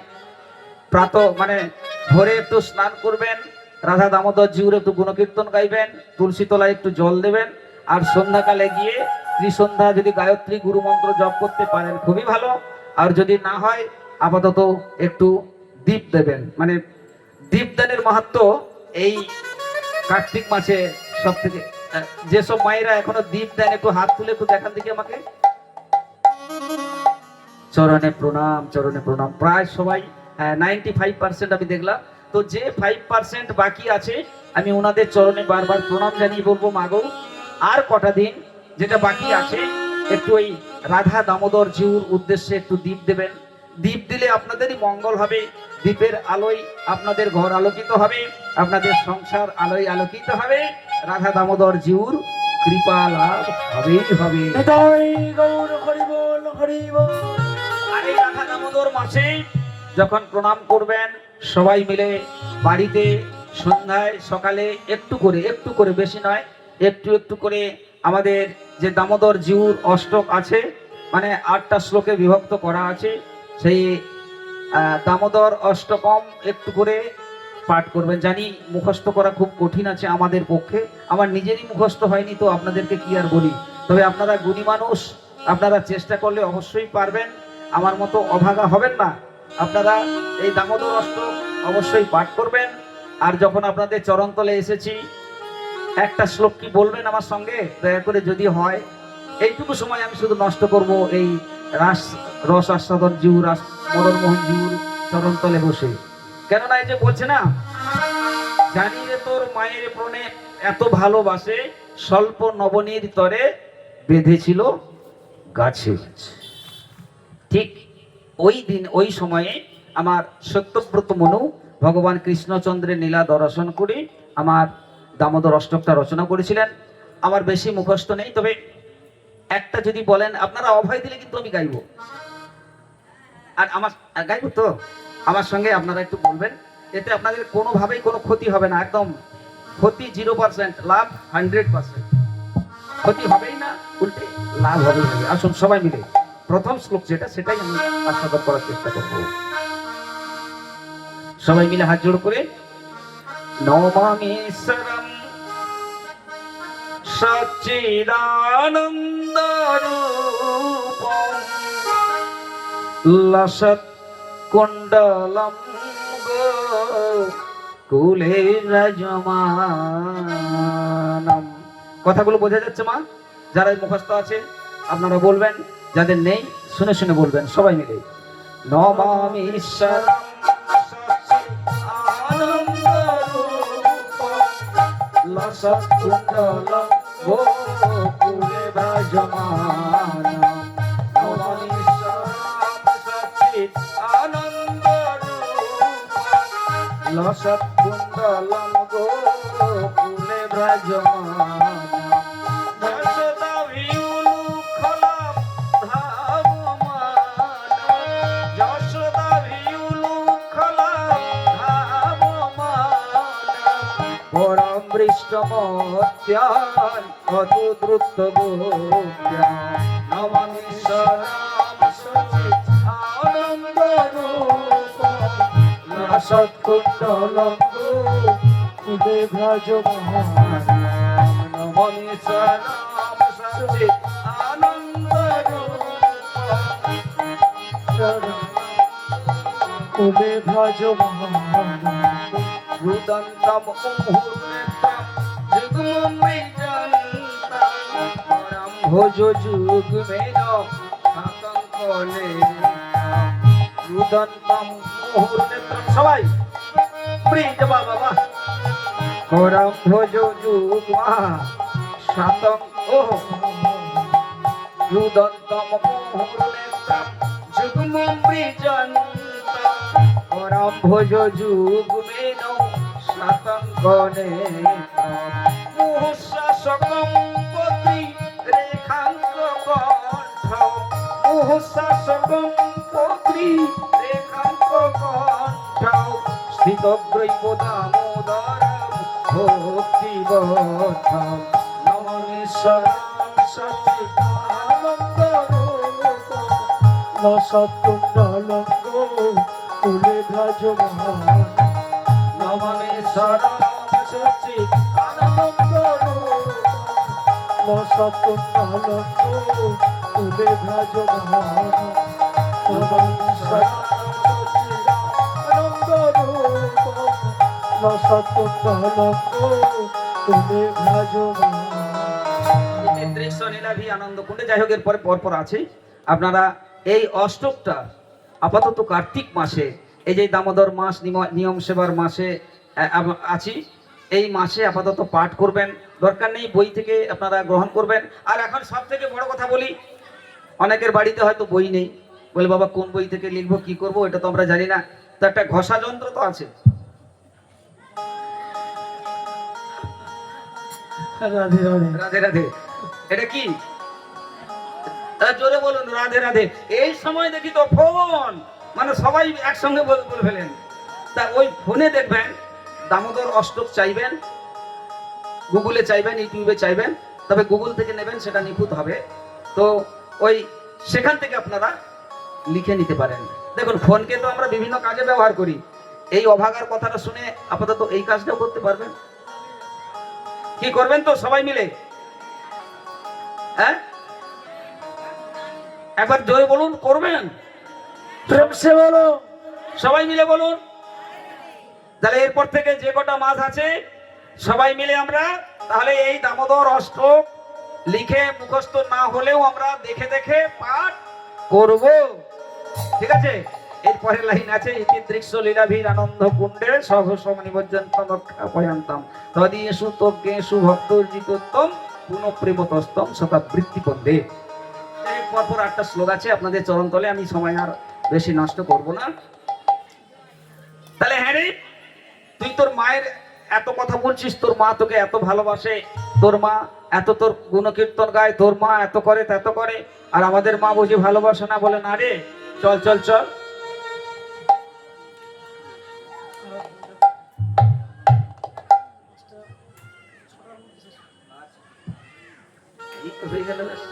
প্রাত মানে ভোরে একটু স্নান করবেন, রাধা দামোদর জিউর একটু গুণকীর্তন গাইবেন, তুলসী তলায় একটু জল দেবেন, আর সন্ধ্যাকালে গিয়ে ত্রিসন্ধ্যা যদি গায়ত্রী গুরু মন্ত্র জপ করতে পারেন খুবই ভালো। আর যদি না হয় আপাতত একটু দীপ দেবেন, মানে দীপদানের মাহাত্ম্য এই কার্তিক মাসে সব থেকে। যেসব মায়েরা এখনো দীপ দেন একটু হাত তুলে একটু দেখান দেখি আমাকে। চরণে প্রণাম, চরণে প্রণাম। প্রায় সবাই 95% আমি দেখলাম। তো যে 5% বাকি আছে, আমি ওনাদের চরণে বারবার প্রণাম জানিয়ে বলবো, মাগো আর কটা দিন যেটা বাকি আছে একটু ওই রাধা দামোদর জিউর উদ্দেশ্যে একটু দীপ দেবেন। দীপ দিলে আপনাদেরই মঙ্গল হবে, দীপের আলোয় আপনাদের ঘর আলোকিত হবে, আপনাদের সংসার আলোয় আলোকিত হবে, রাধা দামোদর জিউর কৃপা লাভ হবেই হবে। হৃদয় গৌর হরি বল, হরি বল। আর এই রাধা দামোদর মাসে যখন প্রণাম করবেন সবাই মিলে বাড়িতে সন্ধ্যায় সকালে একটু করে বেশি নয়, একটু করে আমাদের যে দামোদর জিউর অষ্টক আছে, মানে 8টা শ্লোকে বিভক্ত করা আছে, সেই দামোদর অষ্টকম একটু করে পাঠ করবেন। জানি মুখস্থ করা খুব কঠিন আছে আমাদের পক্ষে, আমার নিজেরই মুখস্থ হয়নি, তো আপনাদেরকে কি আর বলি। তবে আপনারা গুণী মানুষ, আপনারা চেষ্টা করলে অবশ্যই পারবেন, আমার মতো অভাগা হবেন না। আপনারা এই দামোদর অষ্টক অবশ্যই পাঠ করবেন। আর যখন আপনাদের চরণতলে এসেছি, একটা শ্লোক কি বলবেন আমার সঙ্গে দয়া করে, যদি হয় এইটুকু সময় আমি শুধু নষ্ট করব এই রস আস্বাদন জিউর মদন মোহন জিউর চরণতলে বসে। কেননা এই যে বলছে না, জানি রে তোর মায়ের প্রণে এত ভালোবাসে, স্বল্প নবনীর তরে বেঁধেছিল গাছে। ঠিক ওই দিন ওই সময়ে আমার সত্যব্রত মনু ভগবান কৃষ্ণচন্দ্রের লীলা দর্শন করে আমার দামোদর অষ্টকটা রচনা করেছিলেন। আমার বেশি মুখস্থ নেই, তবে একটা যদি বলেন, আপনারা অভয় দিলে কিন্তু আমি গাইবো। আর আমার গাইবো তো আমার সঙ্গে আপনারা একটু বলবেন, এতে আপনাদের কোনোভাবেই কোনো ক্ষতি হবে না। একদম ক্ষতি 0%, লাভ 100%। ক্ষতি হবেই না, উল্টে লাভ হবেই হবে। আসুন সবাই মিলে প্রথম শ্লোক যেটা, সেটাই আমি আস্বাদন করার চেষ্টা করবো। সবাই মিলে হাত জোড় করে নমামিশ্বরম সচ্চিদানন্দ রূপম লসৎ কুণ্ডলম কুলে রাজমানম। কথাগুলো বোঝা যাচ্ছে মা? যারা মুখস্থ আছে আপনারা বলবেন, যাদের নেই শুনে শুনে বলবেন সবাই মিলে। নমামি ঈশ্বরম লসৎ কুণ্ডলম গোকুলে ব্রজমানম। নমামি ঈশ্বরম সচ্চিদানন্দ রূপম লসৎ কুণ্ডলম গোকুলে ব্রজমানম। যশোদা ভিউলুখলাম ধাবমানম। যশোদা ভিউলুখলাম ধাবমানম। পরম বৃষ্টমত্যান অতু দ্রুত গোপ্যান। নমামি ঈশ্বরম সচ্চিদানন্দ রূপম লসৎ কুণ্ডলম গোকুলে ব্রজমানম। নমামি ঈশ্বরম সচ্চিদানন্দ রূপম কুলে ব্রজমানম। রুদন্তম মুহুর্নেত্রম যুগ্মম বিজন্তম। পরম ভোজ যুগ্মেন সাতঙ্কনে। রুদন্তম মুহুর্নেত্রম সবাই প্রিয় বাবা বাবা। পরম ভোজ যুগ্মা সাতঙ্ক রুদন্তম মুহুর্নেত্রম যুগ্মম বিজন্তম। পরম ভোজ যুগ্মেন সাতঙ্কনে। মুহুঃশাসকম পতি রেখাঙ্ক কণ্ঠ। মুহুঃশাসকম পতি রেখাঙ্ক কণ্ঠ। স্থিতগ্রৈব দামোদরম ভক্তিবদ্ধম। নমামি ঈশ্বরম সচ্চিদানন্দ রূপম লসৎ কুণ্ডলম গোকুলে ব্রজমানম। নমামি ঈশ্বরম সচ্চিদানন্দ রূপম লসৎ কুণ্ডলম গোকুলে ব্রজমানম। নমামি ঈশ্বরম সচ্চিদানন্দ রূপম লসৎ কুণ্ডলম গোকুলে ব্রজমানম। দৃশ্য নীলাভি আনন্দ কুণ্ডে। যাই হোক, এর পরে পরপর আছে। আপনারা এই অষ্টকটা আপাতত কার্তিক মাসে, এই যে দামোদর মাস নিয়ম সেবার মাসে আছি, এই মাসে আপাতত পাঠ করবেন। দরকার নেই বই থেকে আপনারা গ্রহণ করবেন। আর এখন সব থেকে বড় কথা বলি, অনেকের বাড়িতে হয়তো বই নেই, বলে বাবা কোন বই থেকে লিখবো, কি করব, এটা তো আমরা জানি না। তো একটা ঘষা যন্ত্র তো আছে। রাধে রাধে। রাধে রাধে। এটা কি? জোরে বলুন রাধে রাধে। এই সময় দেখি তো ফোন, মানে সবাই একসঙ্গে বলে ফেলেন। তা ওই ফোনে দেখবেন দামোদর অষ্টক চাইবেন, গুগলে চাইবেন, ইউটিউবে চাইবেন, তবে গুগল থেকে নেবেন, সেটা নিখুঁত হবে। তো ওই সেখান থেকে আপনারা লিখে নিতে পারেন। দেখুন, ফোনকে তো আমরা বিভিন্ন কাজে ব্যবহার করি। এই অভাগার কথাটা শুনে আপাতত এই কাজটাও করতে পারবেন। কি করবেন তো সবাই মিলে? হ্যাঁ, একবার জোরে বলুন, করবেন? প্রেম সে বলো। সবাই মিলে বলুন। তাহলে এরপর থেকে যে কটা মাস আছে সবাই মিলে আমরা তাহলে এই দামোদর অষ্টক লিখে মুখস্থ না হলেও আমরা দেখে দেখে পাঠ করব। ঠিক আছে? এরপরে লাইন আছে, ইতি দৃশ্য লীলাভীর আনন্দ কুণ্ডে সহসম নিমজ্জন্তম অক্ষাপয়ন্তম তদীয়েষু তজ্ঞেষু ভক্তর্জিতোত্তম পুনঃপ্রেমতস্তম শতাবৃত্তি পদ্মে। পরপর 8টা শ্লোক আছে আপনাদের চরণতলে, আমি সময় আর বেশি নষ্ট করব না। তাহলে হ্যাঁ রে, তুই তোর মায়ের এত কথা বলছিস, তোর মা তোকে এত ভালোবাসে, তোর মা এত তোর গুণকীর্তন গায়, তোর মা এত করে এত করে, আর আমাদের মা বুঝি ভালোবাসে না? বলে না রে, চল চল চল। এই তো হয়ে গেল ব্যাস।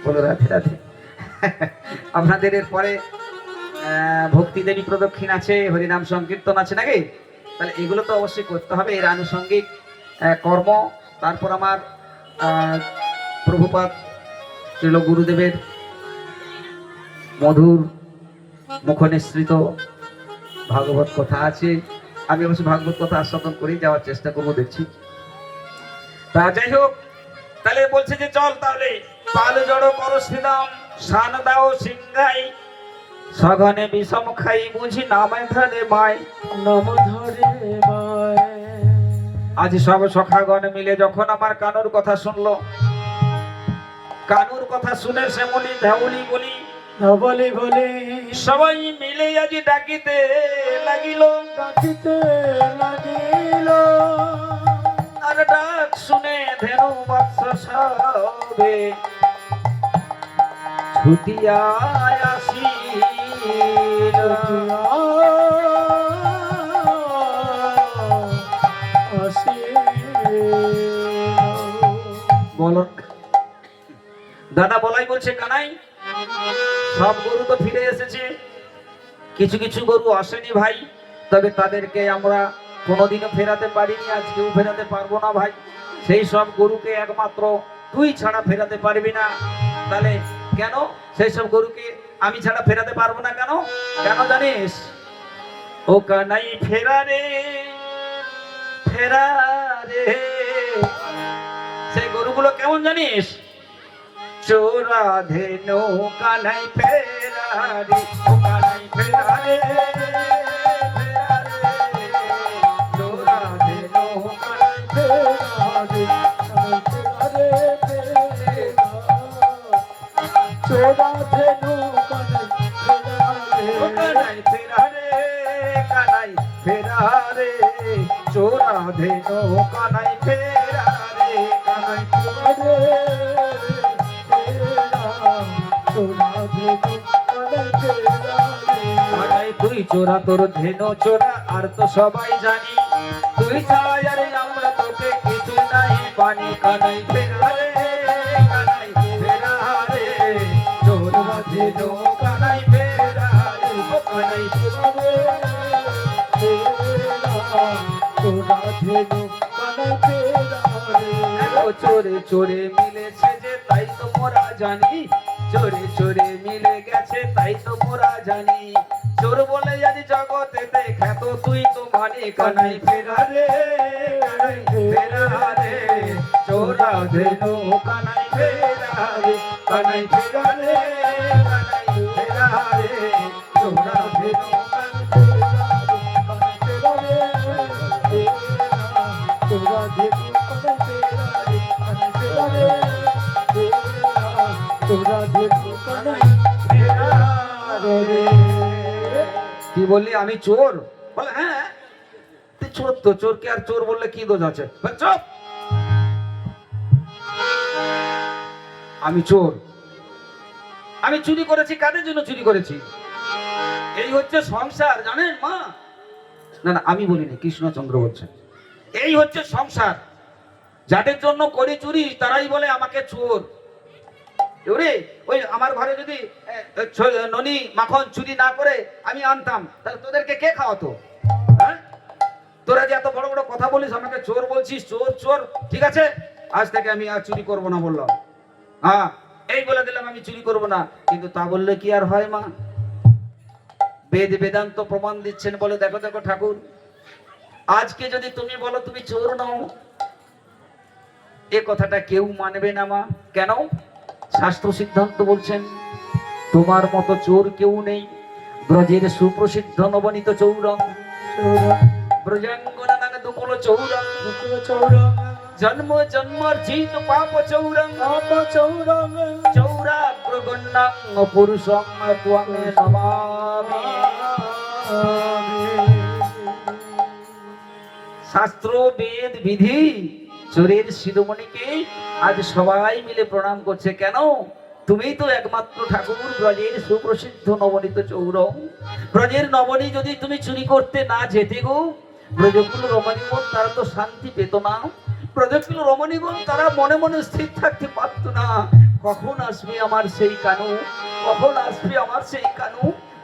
বলো রাধে রাধে। আপনাদের এরপরে ভক্তি দেবী প্রদক্ষিণ আছে, হরিনাম সংকীর্তন আছে নাকি? তাহলে এগুলো তো অবশ্যই করতে হবে, এর আনুষঙ্গিক কর্ম। তারপর আমার প্রভুপাদ শ্রীল গুরুদেবের মধুর মুখনিসৃত ভাগবত কথা আছে। আমি অবশ্য ভাগবত কথা আস্বাদন করে যাওয়ার চেষ্টা করবো, দেখছি। তা যাই হোক, তাহলে বলছে যে চল তাহলে পাল জড়ো করো শ্রীরাম, শান দাও সিংহাই, সঘনে বিষম খাই বুঝি নামে ধরে মাই। নাম ধরে মায়। আজ সব সখাগণ মিলে যখন আমার কানুর কথা শুনলো, কানুর কথা শুনে শ্যামলি ধাউলি বলি বলি বলি সবাই মিলে আজ ডাকিতে লাগিল, ডাকিতে লাগিল। আর ডাক শুনে ধেনু বৎস সবে ছুটিয়া আসিল। বলো দাদা, বলাই বলছে কানাই সব গরু তো ফিরে এসেছে, কিছু কিছু গরু আসেনি ভাই, তবে তাদেরকে আমরা কোনোদিনও ফেরাতে পারিনি, আজকেও ফেরাতে পারবো না ভাই। সেই সব গরুকে একমাত্র তুই ছাড়া ফেরাতে পারবি না। তাহলে কেন সেই সব গরুকে আমি ছাড়া ফেরাতে পারবো না? কেন কেন জানিস? ও কানাই ফেরা রে, ফেরা রে। সেই গরুগুলো কেমন জানিস? চোরা ধেনু কানাই ফেরা রে, ও কানাই ফেরা রে, ফেরা রে। চোরা ধেনু কানাই ফেরা রে, চোরা ধেনু কানাই ফেরা রে, কানাই ফেরা রে। চোরা ধেনু কানাই ফেরা রে, কানাই ফেরা রে। কানাই তুই চোরা, তোর ধেনু চোরা, আর তো সবাই জানি তুই ছাড়া আর আমরা তোকে কিছু নাই পানি। কানাই ফেরা রে, কানাই ফেরা রে। চোরা ধেনু কানাই ফেরা রে, ও কানাই ফেরা রে। চোরে চোরে মিলেছে যে তাই তো মোরা জানি, চোরে চোরে মিলে গেছে তাই তো মোরা জানি। চোর বলে আজ জগতে দেখা তো তুই তো মানি। কানাই ফেরা রে, কানাই ফেরা রে। চোরা ধেনু কানাই ফেরা রে, কানাই ফেরা রে, কানাই ফেরা রে। চোরা ধেনু কানাই ফেরা রে, কি বললি? আমি চোর? বলে হ্যাঁ তুই চোর তো। চোরকে আর চোর বললে কি দোষ আছে? চুপ। আমি চোর, আমি চুরি করেছি। কাদের জন্য চুরি করেছি? এই হচ্ছে সংসার, জানেন মা? না না, আমি বলিনি, কৃষ্ণচন্দ্র বলছেন। এই হচ্ছে সংসার। যাদের জন্য করি চুরি তারাই বলে আমাকে চোর। ওরে ওই আমার ঘরে যদি ননি মাখন চুরি না করে আমি আনতাম, তাহলে তোদেরকে কে খাওয়াতো? হ্যাঁ, তোরা যে এত বড় বড় কথা বলিস, আমাকে চোর বলছিস, চোর চোর। ঠিক আছে, আজ থেকে আমি আর চুরি করব না বললাম। হ্যাঁ, এই বলে দিলাম আমি চুরি করব না। কিন্তু তা বললে কি আর হয় মা? বেদ বেদান্ত প্রমাণ দিচ্ছেন। বলে দেখো দেখো ঠাকুর, আজকে যদি তুমি বলো তুমি চোর নও, এ কথাটা কেউ মানবে না মা। কেন? শাস্ত্র সিদ্ধান্ত বলছেন তোমার মতো চোর কেউ নেই। ব্রজের সুপ্রসিদ্ধ নবনীত চৌরং, ব্রজাঙ্গনা নামে দুকুল চৌরং, জন্ম জন্মার্জিত পাপ চৌরং, চৌরাগ্রগণ্যং পুরুষং ত্বং নমামি। শাস্ত্র বেদ বিধি চোরের শিরোমণিকে আজ সবাই মিলে প্রণাম করছে। কেন? তুমিই তো একমাত্র ঠাকুর, ব্রজের সুপ্রসিদ্ধ নবনীত চৌরম। ব্রজের নবনী যদি তুমি চুরি করতে না যেতে গো, ব্রজকুল রমণীগণ তারা তো শান্তি পেত না। ব্রজকুল রমণীগণ তারা মনে মনে স্থির থাকতে পারত না। কখন আসবে আমার সেই কানু, কখন আসবে আমার সেই কানু,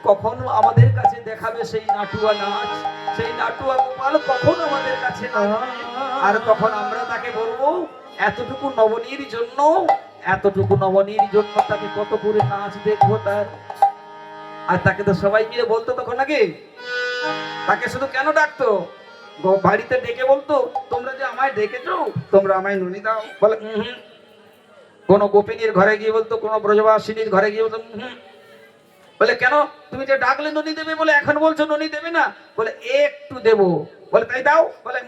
কখন আমাদের কাছে দেখাবে সেই নাটুয়া নাচ, সেই নাটুয়া গোপাল কখন আমাদের কাছে নাচবে। আর তখন আমরা তাকে বলবো এতটুকু নবনীর জন্য, এতটুকু নবনীর জন্য তাকে কত করে নাচ দেখবো তার। আর তাকে তো সবাই মিলে বলতো তখন নাকি, তাকে শুধু কেন ডাকতো, বাড়িতে ডেকে বলতো তোমরা যে আমায় ডেকেছো, তোমরা আমায় নুনি দাও, বলে কোন গোপিনীর ঘরে গিয়ে বলতো, কোন ব্রজবাসিনীর ঘরে গিয়ে বলতো বলে কেন তুমি যে ডাকলে ননি দেবে বলে এখন বলছো ননি দেবে না, বলে একটু দেবো, বলে তাই দাও, বলে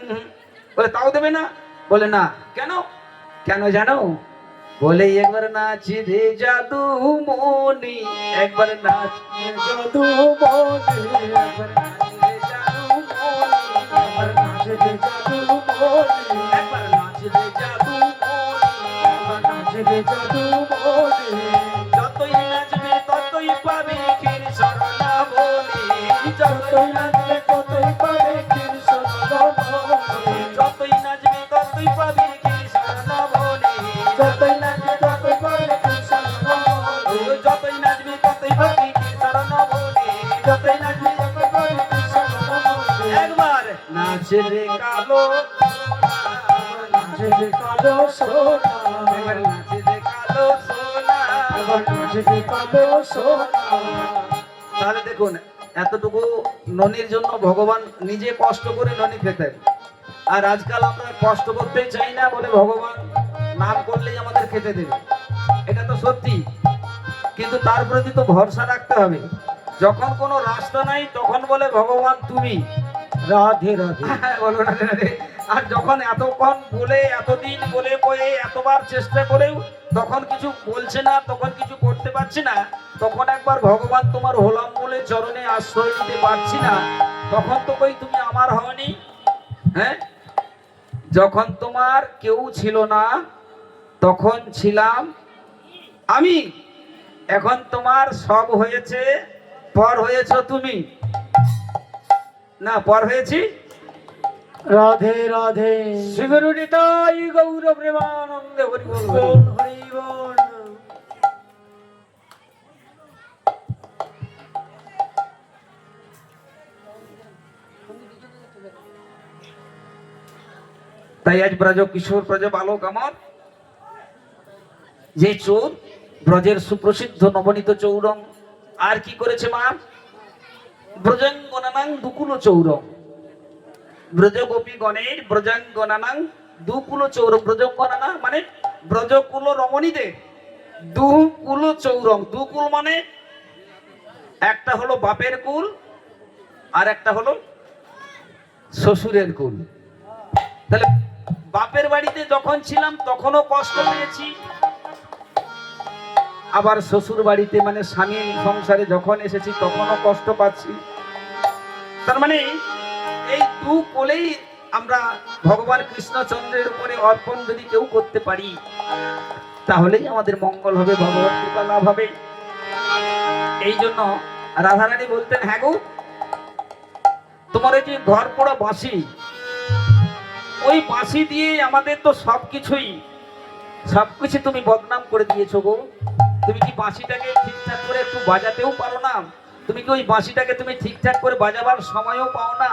বলে তাও দেবে না, বলে না। কেন? কেন জানো? বলে একবার নাচ রে জাদু মনি, একবার নাচ রে জাদু মনে, একবার নাচ রে জাদু মনি, আমার নাচে রে জাদু মনে, একবার নাচ রে জাদু মনি, আমার নাচে রে জাদু মনে, যতই নাচবে ততই পাবে ক্ষীর সরলা বলি, যতই নাচবে ততই পাবে কৃষ্ণ মনে, যতই নাচবে ততই পাবে ক্ষীর সরলা বলি, যতই নাচবে ততই পাবে কৃষ্ণ মনে, যতই নাচবে ততই পাবে ক্ষীর সরলা বলি, যতই নাচবে ততই পাবে কৃষ্ণ মনে, একবার নাচ রে কালো নাচে রে কালো সোনা, একবার নাচ রে কালো সোনা। আমার নাচে রে কালো সোনা। তাহলে দেখুন এতটুকু ননির জন্য ভগবান নিজে কষ্ট করে ননি খেতেন। আর আজকাল আমরা কষ্ট করতেই চাই না বলে ভগবান নাম করলেই আমাদের খেতে দেবে, এটা তো সত্যি। কিন্তু তার প্রতি তো ভরসা রাখতে হবে। যখন কোনো রাস্তা নাই তখন বলে ভগবান তুমি, রাধে রাধে। বলো না রে। আর যখন এতক্ষণ বলে এতদিন বলে বয়ে এতবার চেষ্টা করেও তখন কিছু বলছে না, তখন কিছু করতে পারছি না, তখন একবার ভগবান তোমার হলাম বলে চরণে আশ্রয় নিতে পারছি না, তখন তো কই তুমি আমার হওনি। হ্যাঁ, যখন তোমার কেউ ছিল না তখন ছিলাম আমি, এখন তোমার সব হয়েছে, পর হয়েছ তুমি। না, পর হয়েছি। রাধে রাধে। শ্রীগুরু নিতাই গৌর প্রেমানন্দে হরি বল হরি বল বল। হরি বল। তাই আজ ব্রজ কিশোর ব্রজ বালক আমার যে চোর, ব্রজের সুপ্রসিদ্ধ নবনীত চৌরম, আর কি করেছে মা? ব্রজাঙ্গনানাং দুকুল চৌরম, ব্রজগোপী গণের ব্রজাঙ্গনানাং দুকুল চৌরম। ব্রজাঙ্গনানা মানে ব্রজকুল রমণীদের দুকুল চৌরম। দুকুল মানে একটা হলো বাপের কুল আর একটা হলো শ্বশুরের কুল। তাহলে বাপের বাড়িতে যখন ছিলাম তখনও কষ্ট পেয়েছি, আবার শ্বশুর বাড়িতে মানে স্বামী সংসারে যখন এসেছি তখনও কষ্ট পাচ্ছি। তার মানে এই দু কোলেই আমরা ভগবান কৃষ্ণচন্দ্রের উপরে অর্পণ যদি কেউ করতে পারি তাহলেই আমাদের মঙ্গল হবে, ভগবত কৃপা লাভ হবে। এই জন্য রাধারানী বলতেন, হ্যাঁ গো, তোমার এই যে ঘর পোড়া বাঁশি, ওই বাঁশি দিয়ে আমাদের তো সবকিছু তুমি বদনাম করে দিয়েছো গো। তুমি কি বাঁশিটাকে ঠিকঠাক করে একটু বাজাতেও পারো না? তুমি কি ওই বাঁশিটাকে তুমি ঠিকঠাক করে বাজাবার সময়ও পাও না?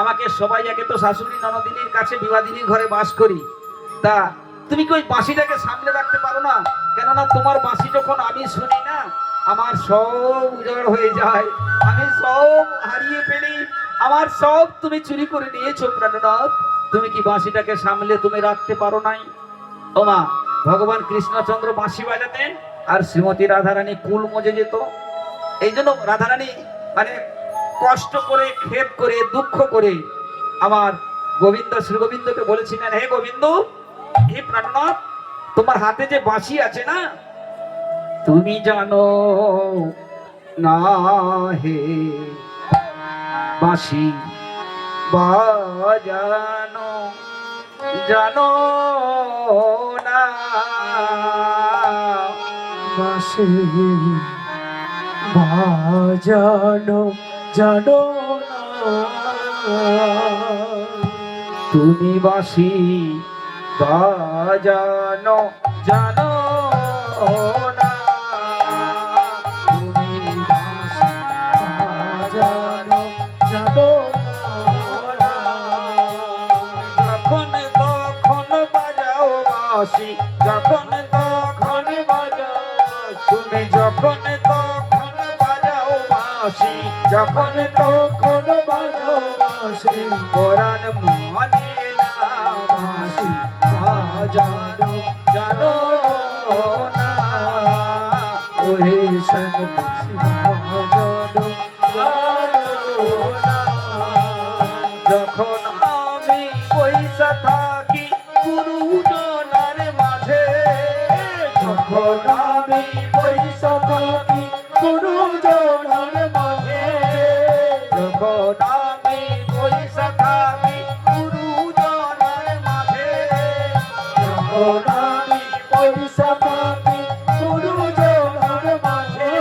আমাকে সবাই, একে তো শাশুড়ি ননদিনীর কাছে বিবাদিনীর ঘরে বাস করি, তা তুমি কি ওই বাঁশিটাকে সামলে রাখতে পারো না? কেননা তোমার বাঁশি যখন আমি শুনি না, আমার সব উজাড় হয়ে যায়, আমি সব হারিয়ে ফেলি, আমার সব তুমি চুরি করে নিয়েছো প্রাণনাথ। তুমি কি বাঁশিটাকে সামলে তুমি রাখতে পারো নাই? ও মা, ভগবান কৃষ্ণচন্দ্র বাঁশি বাজাতেন আর শ্রীমতী রাধারানী কুল মজে যেত। এই জন্য রাধারানী মানে কষ্ট করে, খেদ করে, দুঃখ করে আমার গোবিন্দ শ্রী গোবিন্দকে বলেছিলেন, হে গোবিন্দ, হে প্রাণনাথ, তোমার হাতে যে বাঁশি আছে না, তুমি জানো না হে বাঁশি বাজানো জানো না বাঁশি বাজানো জানো না তুমি বাঁশি বাজানো জানো না তুমি বাঁশি বাজানো জানো না যখন তখন বাজাও বাঁশি যখন তখন বাজাও তুমি যখন তখন বাজাও বাঁশি যখন তখন বাজাও বাঁশি কোরআন মানে না বাঁশি বাজানো জানো না ওরে সন্ন্যাসী বাজানো জানো না যখন আমি পয়সা থাকি গুরুজনার মাঝে যখন আমি পয়সা থাকি গুরুজনার মাঝে যখন আমি পয়সা থাকি গুরুজনার মাঝে যখন আমি পয়সা থাকি গুরুজনার মাঝে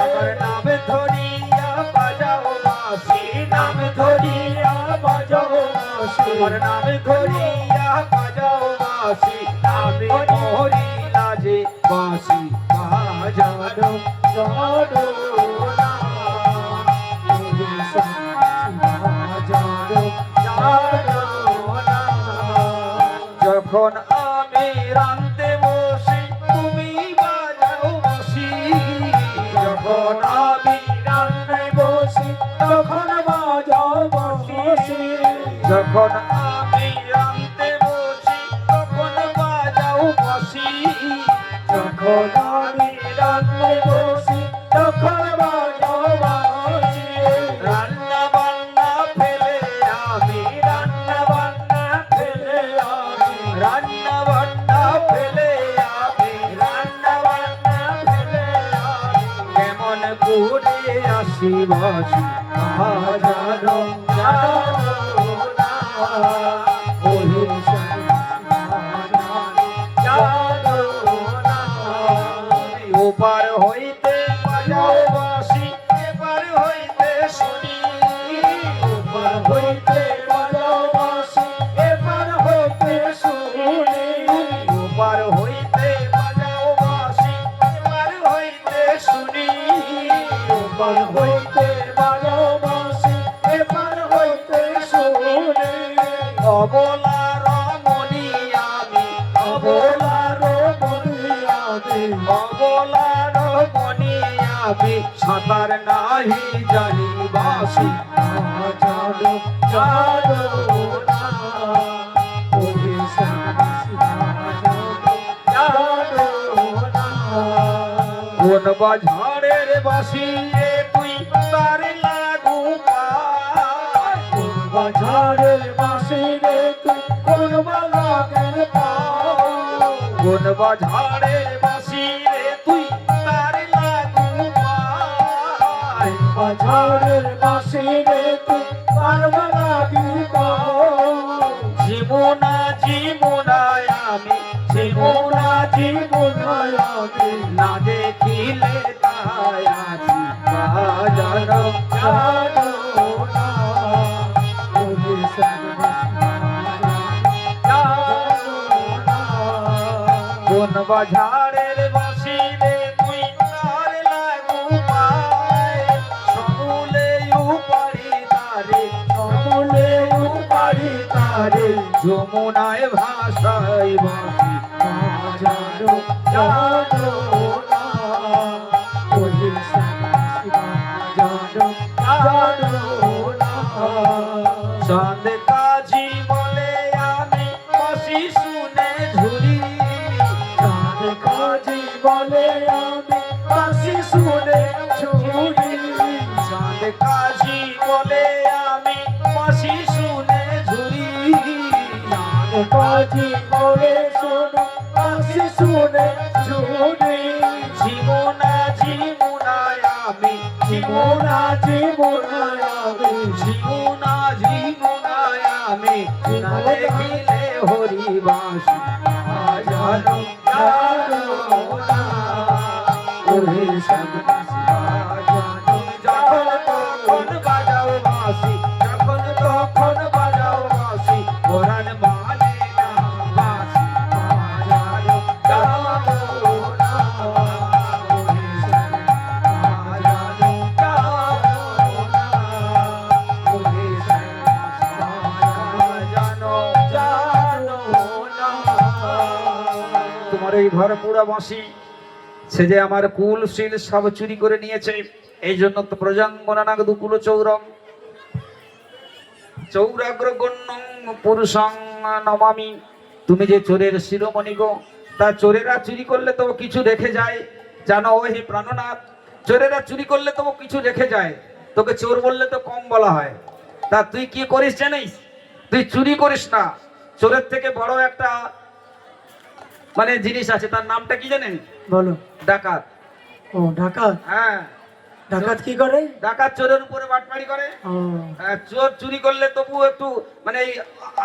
আমার নাম ধরিয়া বাজাও বাঁশি নাম ধরিয়া বাজাও বাঁশি আমার নাম ধরিয়া বাজাও বাঁশি নামে মোহরি লাজে বাঁশি বাজানো জানো না ওরে সন্ন্যাসী বাজানো জানো না যখন আমি রাঁধতে বসি তুমি বাজাও বাঁশি যখন আমি রাঁধতে বসি তখন বাজাও বাঁশি যখন আমি রাঁধতে বসি তখন বাজাও বাঁশি যখন আমি রাঁধতে বসি তখন বাজাও বাঁশি রান্না বান্না ফেলে আমি রান্না বান্না ফেলে আমি রান্না বান্না ফেলে আমি রান্না বান্না ফেলে আমি কেমন করে আসি বাঁশি বাজানো জানো না ওরে সন্ন্যাসী বাজানো জানো না ওপার হইতে বাজাও বাঁশি এপার হইতে শুনি ওপার হইতে বাজাও বাঁশি এপার হইতে শুনি ওপার হইতে বাজাও বাঁশি এপার হইতে শুনি ওপার হইতে বাজাও বাঁশি এপার হইতে শুনি অবলা রমণী আমি অবলা রমণী আমি অবলা রমণী আমি সাঁতার নাহি জানি বাঁশি জানো জানো না ওরে সন্ন্যাসী বাজানো জানো না কোন বাঝাড়ের বাঁশি রে তুই তার লাগু পায় বাজারের বাঁশি রে তুই কোন বাগানের পাও কোন বাঝাড়ের বাঁশি রে তুই তার লাগু পায় বাজারের বাঁশি রে তুই কার বাগানি পাও জীবনা জীবনায় আমি জীবনা জীবনায় আমি না দেখিলে তাই আছি বাজানো জানো না ওরে সন্ন্যাসী জানো না কোন বাঝাড়ের বাঁশি রে তুই তার লাগু পায় সমূলে উপারি তারে সকলে উপারি তারে যমুনায় ভাষায় বাঁশি জানো জানো না ওরে সন্ন্যাসী জানো জানো না চাঁদ কাজী বলে আমি বাঁশি শুনে ঝুরি চাঁদ কাজী বলে আমি বাঁশি শুনে ঝুরি চাঁদ কাজী বলে আমি বাঁশি শুনে ঝুরি চাঁদ কাজী বলে শোনো বাঁশি শুনে ঝুরি জীবনা জীবনায় আমি জীবনা জীবনায় আমি জীবনা জীবনায় বাঁশি বাজানো জানো না ওরে সন্ন্যাসী বাজানো যখন তখন বাজাও বাঁশি যখন তখন বাজাও বাঁশি কোরআন মানে না বাঁশি বাজানো জানো না ওরে সন্ন্যাসী বাজানো জানো না ওরে সন্ন্যাসী বাজানো জানো না। তোমার এই ভরপুরা বাঁশি সে যে আমার কুল শিল সব চুরি করে নিয়েছে, এই জন্য তো প্রজাঙ্গনানাগ দুকুল চৌরম চৌরাগ্র গণ্যং পুরুষং নমামি। তুমি যে চোরের শিরোমণি গো, তা চোরেরা চুরি করলে তো কিছু রেখে যায়, জানো ও হে প্রাণনাথ, চোরেরা চুরি করলে তো কিছু রেখে যায়, তোকে চোর বললে তো কম বলা হয়। তা তুই কি করিস জানিস? তুই চুরি করিস না, চোরের থেকে বড় একটা মানে জিনিস আছে, তার নামটা কি জানেন? বলো। ডাকাত। ও ডাকাত। হ্যাঁ, ডাকাত কি করে? ডাকাত চোরের উপরে বাটপাড়ি করে। ও চোর চুরি করলে তবু একটু মানে এই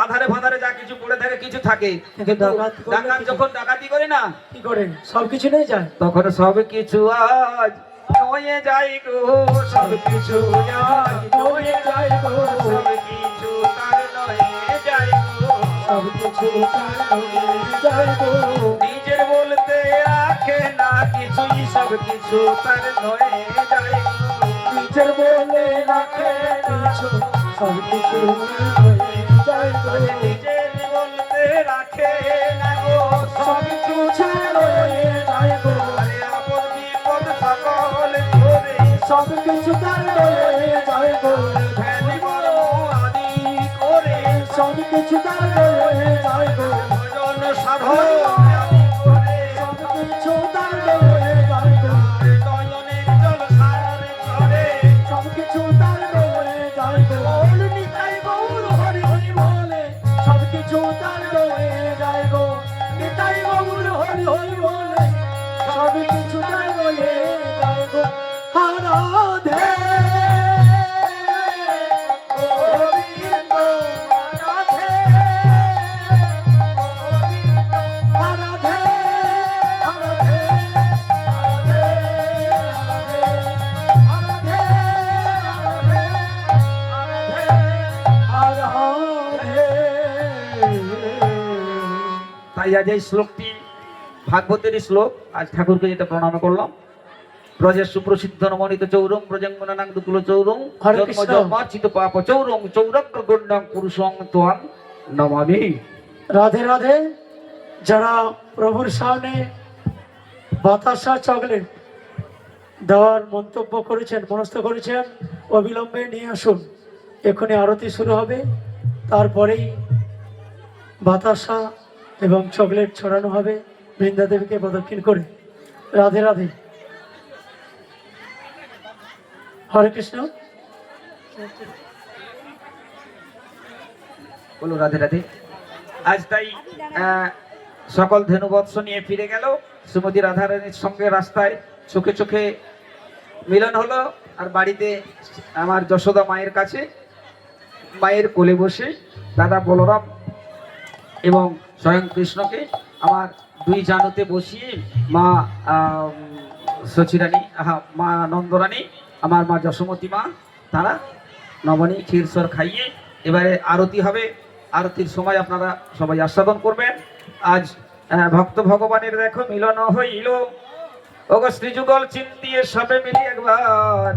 আধারে ফাধারে যা কিছু পড়ে থাকে কিছু থাকে, কিন্তু ডাকাত করলে ডাকাত কিছু- যখন ডাকাতি করে না, কি করে? সব কিছু নিয়ে যায়। তখন সব কিছু আজ হয়ে যায় গো, সব কিছু আজ হয়ে যায় গো, সব কিছু তার নয়ে যায় গো, সব কিছু তার হয়ে যায় গো। নিজের বলতে রাখে না কিছুই, সব কিছু তার নয়ে যায় গো, নিজের বলে রাখে কিছু, সব কিছু হয়ে যায় গো। নিজের বলতে রাখে না গো, সব কিছু হয়ে যায় গো। আরে আপদ বিপদ সকল ধরে সব কিছু তার হয়ে যায় গো। ধ্যানি বড় আদি করে সব কিছু তার হয়ে যায় গো। ভজন সাধন আদি করে সব কিছু তার হয়ে যায় গো। দয়নের জল সারে করে সব কিছু তার হয়ে যায় গো। বল নিতাই গৌর হরি হরি বলে সব কিছু তার হয়ে যায় গো। নিতাই গৌর হরি হরি বলে সব কিছু তার হয়ে যায় গো। রাধে গোবিন্দ রাধে রাধে রাধে তাই আজ এই শ্লোকটি ভাগবতের শ্লোক, আজ ঠাকুরকে যেটা প্রণাম করলাম, ব্রজের সুপ্রসিদ্ধ নমনিত চৌরং ব্রজঙ্গনানাং দুকুল চৌরং হরে জন্ম কৃষ্ণ। জন্মার্চিত পাপ চৌরং চৌরগ্র গণ্ডং পুরুষং ত্বং নমামি। রাধে রাধে। যারা প্রভুর সামনে বাতাসা চকলেট দেওয়ার মন্তব্য করেছেন, মনস্থ করেছেন, অবিলম্বে নিয়ে আসুন। এখনই আরতি শুরু হবে, তারপরেই বাতাসা এবং চকলেট ছড়ানো হবে বৃন্দাদেবীকে প্রদক্ষিণ করে। রাধে রাধে। হরে কৃষ্ণ। বলো রাধে রাধে। আজ তাই সকল ধেনুবৎস নিয়ে ফিরে গেল, শ্রীমতী রাধারানীর সঙ্গে রাস্তায় চোখে চোখে মিলন হলো, আর বাড়িতে আমার যশোদা মায়ের কাছে মায়ের কোলে বসে দাদা বলরাম এবং স্বয়ং কৃষ্ণকে আমার দুই জানুতে বসিয়ে মা সচিরানী, মা নন্দরানী, আমার মা যশোমতী মা, তারা নবনী ক্ষীরসর খাইয়ে এবারে আরতি হবে। আরতির সময় আপনারা সবাই আস্বাদন করবেন। আজ ভক্ত ভগবানের দেখো মিলন হইল, ওগো শ্রীযুগল চিন্তিয়ে সবে মিলি একবার।